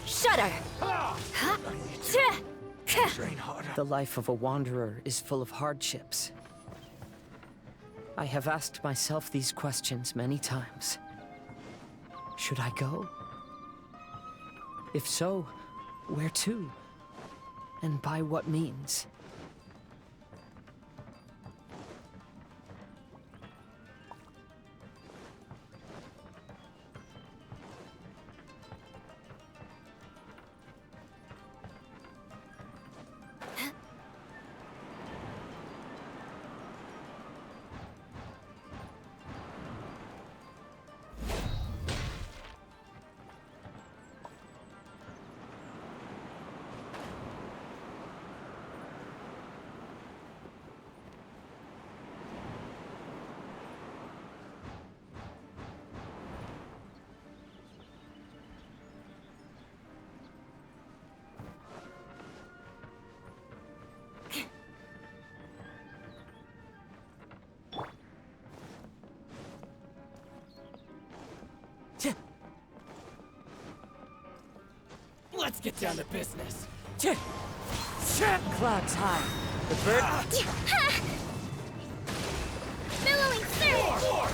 Shudder! Train harder. The life of a wanderer is full of hardships. I have asked myself these questions many times. Should I go? If so, where to? And by what means? Let's get down to business. Clouds high. The bird... Billowing surge!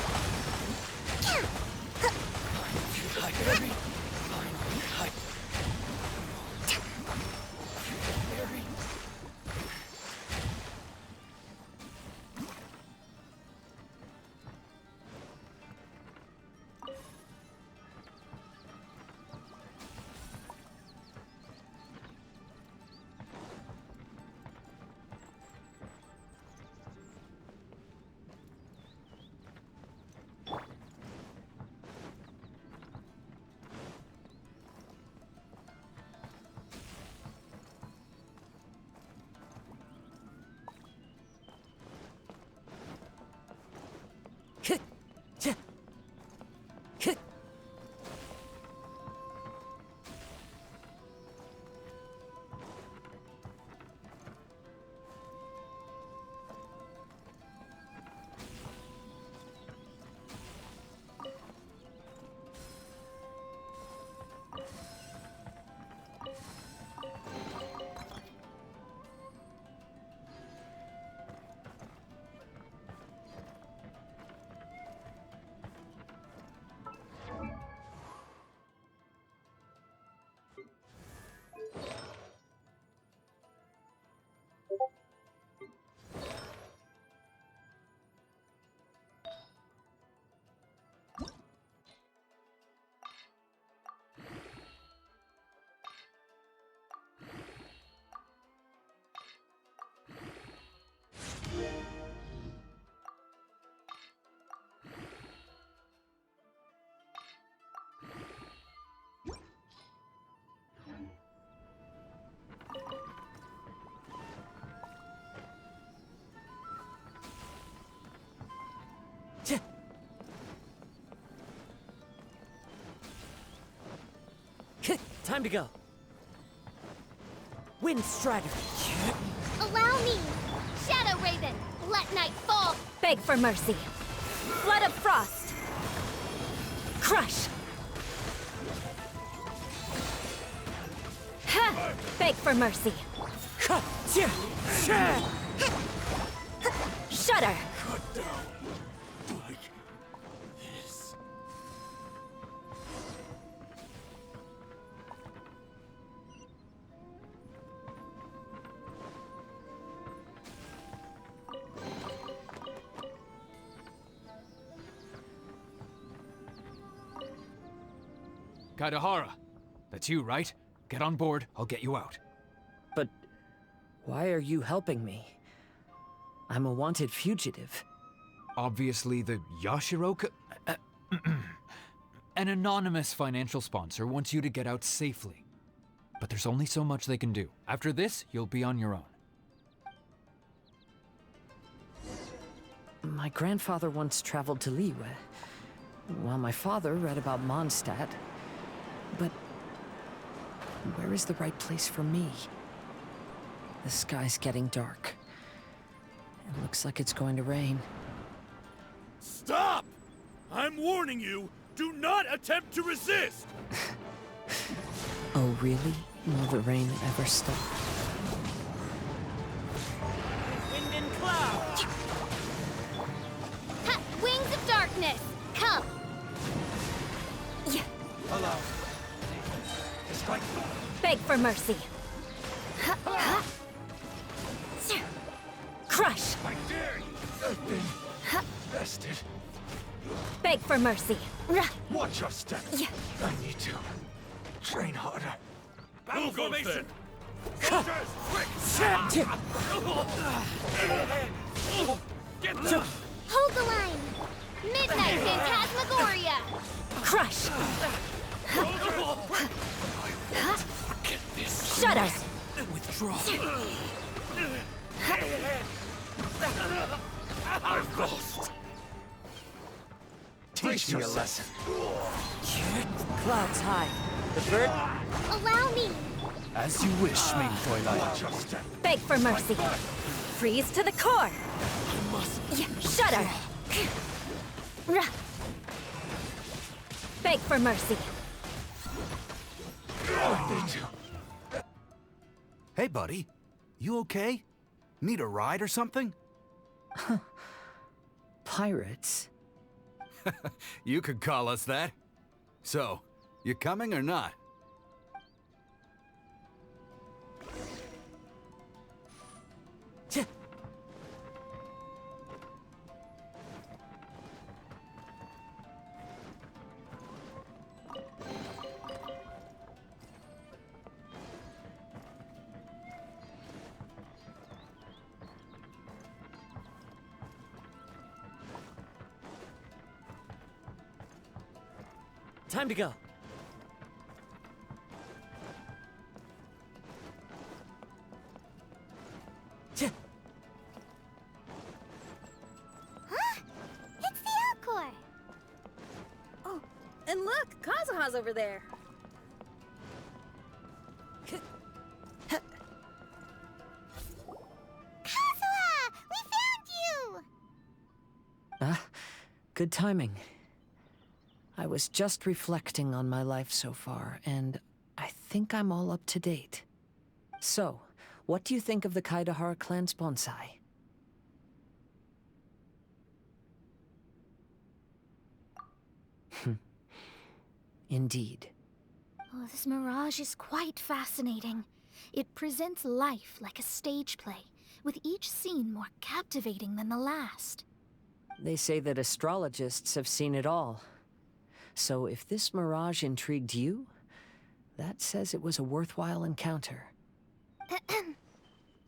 Time to go. Wind Strider. Allow me! Shadow Raven, let night fall! Beg for mercy. Flood of frost. Crush. Ha! Beg for mercy. Shudder. Cut down like this. Kaidahara, that's you, right? Get on board, I'll get you out. But why are you helping me? I'm a wanted fugitive. Obviously the Yashiro... An anonymous financial sponsor wants you to get out safely. But there's only so much they can do. After this, you'll be on your own. My grandfather once traveled to Liyue, while my father read about Mondstadt. But where is the right place for me? The sky's getting dark. It looks like it's going to rain. Stop! I'm warning you, do not attempt to resist! Oh, really? Will the rain ever stop? Wind and cloud! Ha! Wings of darkness, come! Hello. Strike. Beg for mercy. Crush. I dare you. I've been bested. Beg for mercy. Watch your step. I need to train harder. Battle formation! Soldiers, quick! Get them! Hold the line! Midnight Phantasmagoria! Crush. Get this. Shudder. Withdraw. I've lost. Teach me a lesson. Clouds high. The bird? Allow me! As you wish, main Fräulein. Beg for mercy. Freeze to the core. Shudder. Beg for mercy. Hey, buddy. You okay? Need a ride or something? Pirates? You could call us that. So, you coming or not? Time to go. Huh? It's the Alcor! Oh, and look, Kazuha's over there. Kazuha! We found you! Good timing. I was just reflecting on my life so far, and I think I'm all up to date. So, what do you think of the Kaidahara clan's bonsai? Indeed. Oh, this mirage is quite fascinating. It presents life like a stage play, with each scene more captivating than the last. They say that astrologists have seen it all. So if this mirage intrigued you, that says it was a worthwhile encounter.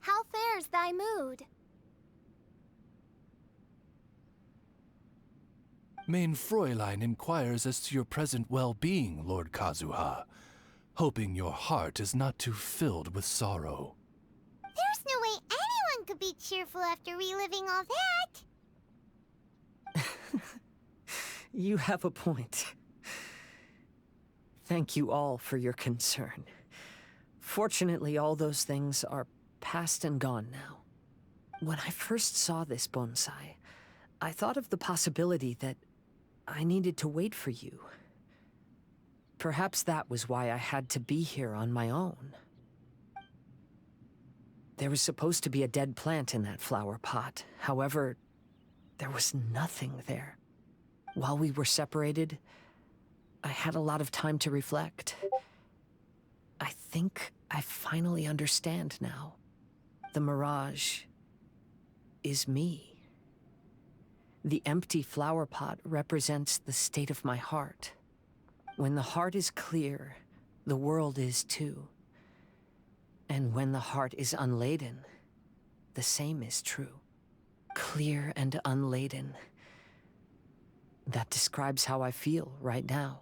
How fares thy mood? Main Fräulein inquires as to your present well-being, Lord Kazuha, hoping your heart is not too filled with sorrow. There's no way anyone could be cheerful after reliving all that! You have a point. Thank you all for your concern. Fortunately, all those things are past and gone now. When I first saw this bonsai, I thought of the possibility that I needed to wait for you. Perhaps that was why I had to be here on my own. There was supposed to be a dead plant in that flower pot. However, there was nothing there. While we were separated, I had a lot of time to reflect. I think I finally understand now. The mirage is me. The empty flower pot represents the state of my heart. When the heart is clear, the world is too. And when the heart is unladen, the same is true. Clear and unladen. That describes how I feel right now.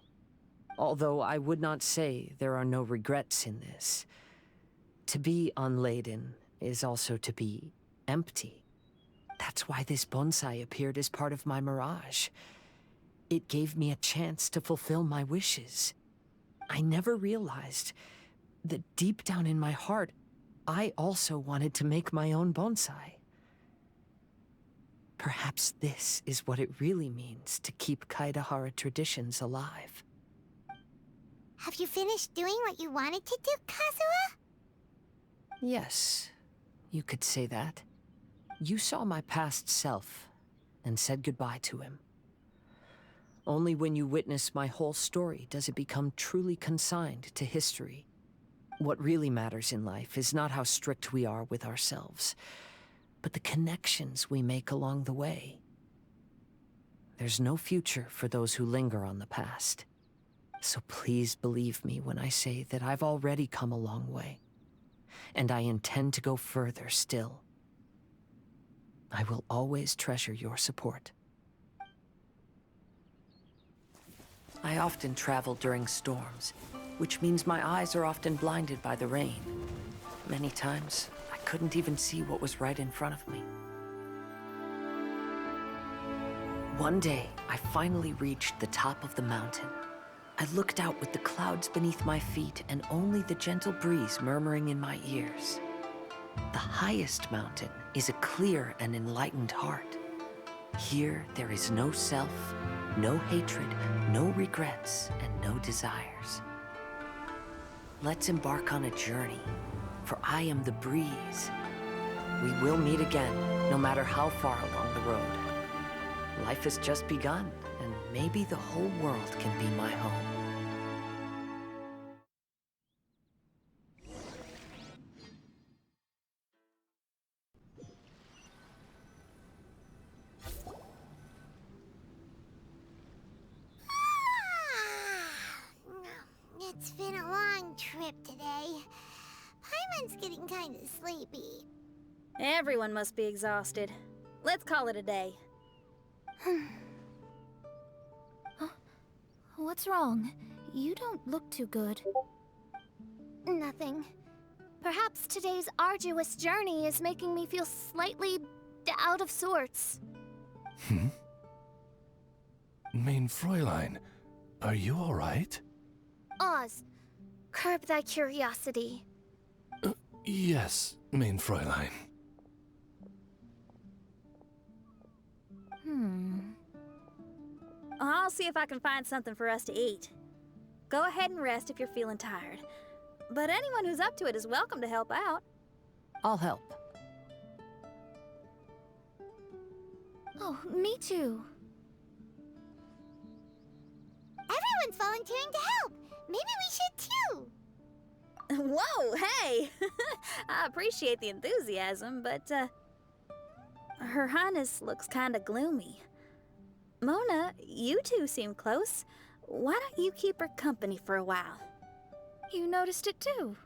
Although I would not say there are no regrets in this. To be unladen is also to be empty. That's why this bonsai appeared as part of my mirage. It gave me a chance to fulfill my wishes. I never realized that deep down in my heart, I also wanted to make my own bonsai. Perhaps this is what it really means to keep Kaedahara traditions alive. Have you finished doing what you wanted to do, Kazuha? Yes, you could say that. You saw my past self and said goodbye to him. Only when you witness my whole story does it become truly consigned to history. What really matters in life is not how strict we are with ourselves, but the connections we make along the way. There's no future for those who linger on the past. So please believe me when I say that I've already come a long way, and I intend to go further still. I will always treasure your support. I often travel during storms, which means my eyes are often blinded by the rain. Many times, I couldn't even see what was right in front of me. One day, I finally reached the top of the mountain. I looked out with the clouds beneath my feet and only the gentle breeze murmuring in my ears. The highest mountain is a clear and enlightened heart. Here, there is no self, no hatred, no regrets, and no desires. Let's embark on a journey, for I am the breeze. We will meet again, no matter how far along the road. Life has just begun, and maybe the whole world can be my home. It's been a long trip today. Paimon's getting kind of sleepy. Everyone must be exhausted. Let's call it a day. What's wrong? You don't look too good. Nothing. Perhaps today's arduous journey is making me feel slightly out of sorts. Mein Fräulein, are you all right? Oz, curb thy curiosity. Yes, Mein Fräulein. I'll see if I can find something for us to eat. Go ahead and rest if you're feeling tired. But anyone who's up to it is welcome to help out. I'll help. Oh, me too. Everyone's volunteering to help. Maybe we should too. Whoa, hey! I appreciate the enthusiasm, but, Her Highness looks kinda gloomy. Mona, you two seem close. Why don't you keep her company for a while? You noticed it too.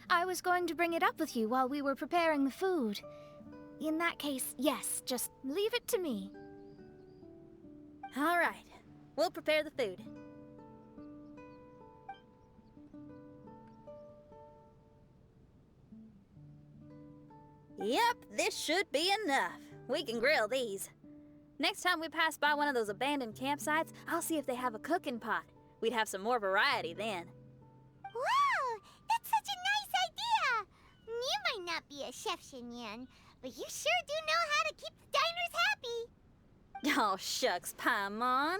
I was going to bring it up with you while we were preparing the food. In that case, yes, just leave it to me. All right, we'll prepare the food. Yep, this should be enough. We can grill these. Next time we pass by one of those abandoned campsites, I'll see if they have a cooking pot. We'd have some more variety then. Wow, that's such a nice idea! You might not be a chef, Xinyan, but you sure do know how to keep the diners happy. Oh, shucks, Paimon.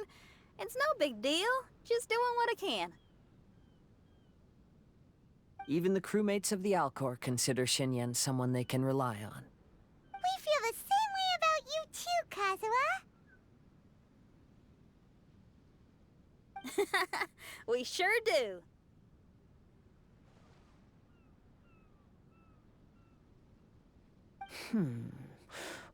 It's no big deal. Just doing what I can. Even the crewmates of the Alcor consider Xinyan someone they can rely on. We feel the same way about you too, Kazuha. We sure do.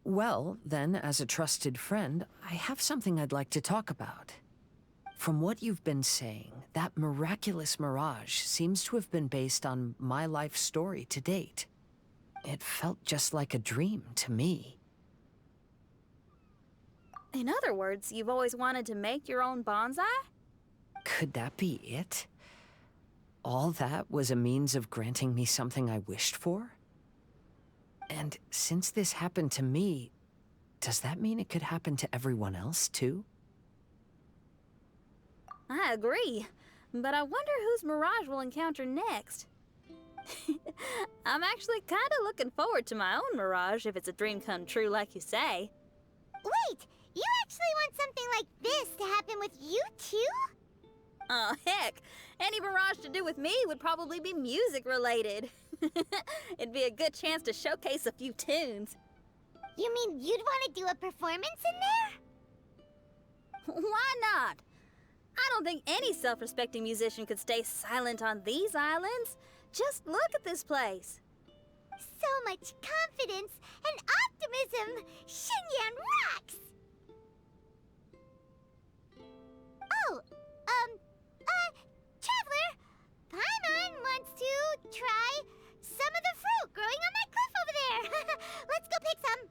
Well, then, as a trusted friend, I have something I'd like to talk about. From what you've been saying, that miraculous mirage seems to have been based on my life story to date. It felt just like a dream to me. In other words, you've always wanted to make your own bonsai? Could that be it? All that was a means of granting me something I wished for? And since this happened to me, does that mean it could happen to everyone else, too? I agree, but I wonder whose mirage we'll encounter next. I'm actually kind of looking forward to my own mirage if it's a dream come true like you say. Wait, you actually want something like this to happen with you too? Oh, heck. Any mirage to do with me would probably be music-related. It'd be a good chance to showcase a few tunes. You mean you'd want to do a performance in there? Why not? I don't think any self-respecting musician could stay silent on these islands. Just look at this place. So much confidence and optimism! Xinyan rocks! Oh, Traveler, Paimon wants to try some of the fruit growing on that cliff over there. Let's go pick some.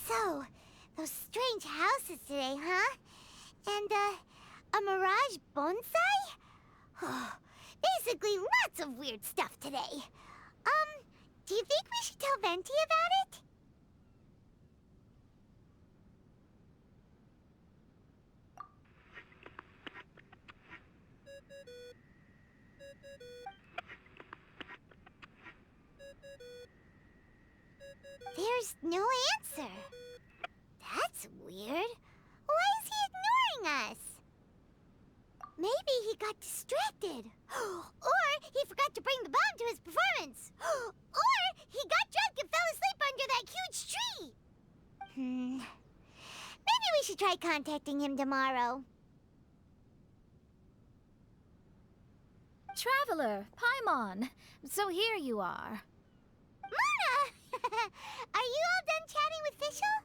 So, those strange houses today, huh? And, a mirage bonsai? Oh, basically lots of weird stuff today. Do you think we should tell Venti about it? There's no answer. That's weird. Why is he ignoring us? Maybe he got distracted. Or he forgot to bring the bomb to his performance. Or he got drunk and fell asleep under that huge tree. Maybe we should try contacting him tomorrow. Traveler, Paimon. So here you are. Mona! Are you all done chatting with Fischl?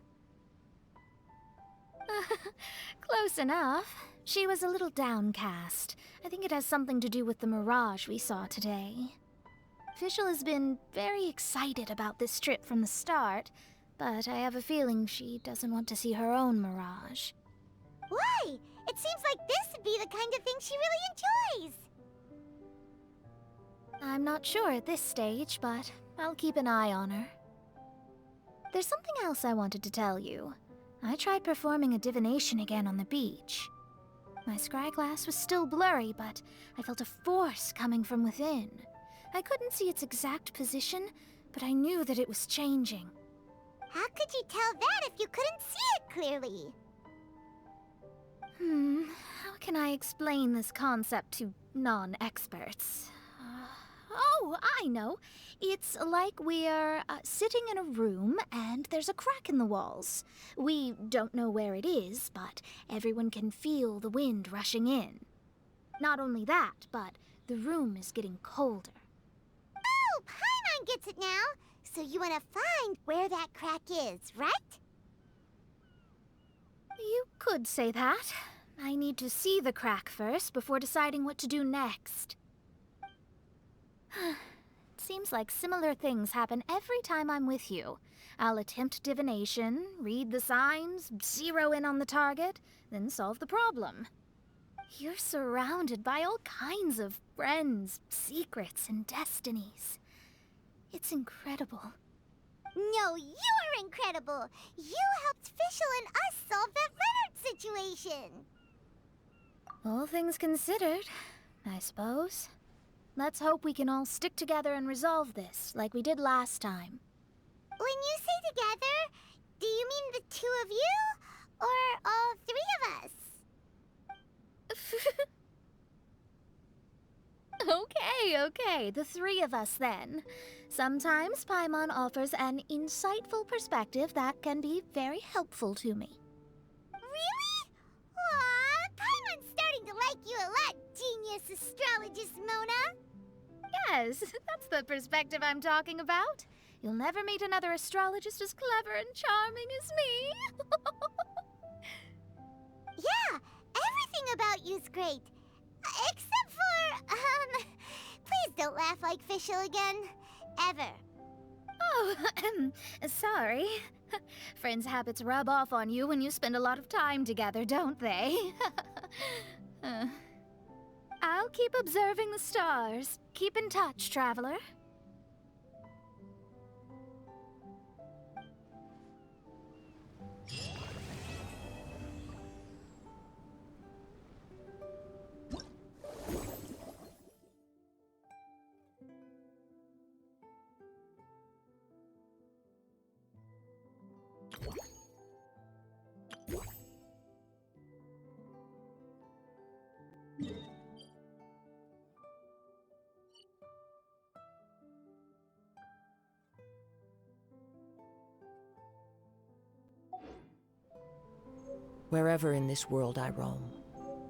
Close enough. She was a little downcast. I think it has something to do with the mirage we saw today. Fischl has been very excited about this trip from the start, but I have a feeling she doesn't want to see her own mirage. Why? It seems like this would be the kind of thing she really enjoys. I'm not sure at this stage, but I'll keep an eye on her. There's something else I wanted to tell you. I tried performing a divination again on the beach. My scryglass was still blurry, but I felt a force coming from within. I couldn't see its exact position, but I knew that it was changing. How could you tell that if you couldn't see it clearly? How can I explain this concept to non-experts? Oh, I know. It's like we're sitting in a room and there's a crack in the walls. We don't know where it is, but everyone can feel the wind rushing in. Not only that, but the room is getting colder. Oh, Paimon gets it now. So you want to find where that crack is, right? You could say that. I need to see the crack first before deciding what to do next. It seems like similar things happen every time I'm with you. I'll attempt divination, read the signs, zero in on the target, then solve the problem. You're surrounded by all kinds of friends, secrets, and destinies. It's incredible. No, you're incredible! You helped Fischl and us solve that Leonard situation! All things considered, I suppose. Let's hope we can all stick together and resolve this, like we did last time. When you say together, do you mean the two of you? Or all three of us? Okay, the three of us then. Sometimes Paimon offers an insightful perspective that can be very helpful to me. Really? Aw, Paimon's starting to like you a lot, genius astrologist Mona. Yes, that's the perspective I'm talking about. You'll never meet another astrologist as clever and charming as me. Yeah, everything about you's great. Except for, please don't laugh like Fischl again. Ever. Oh, sorry. Friends' habits rub off on you when you spend a lot of time together, don't they? I'll keep observing the stars. Keep in touch, traveler. Wherever in this world I roam,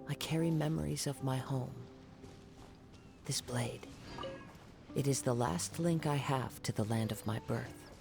I carry memories of my home. This blade, it is the last link I have to the land of my birth.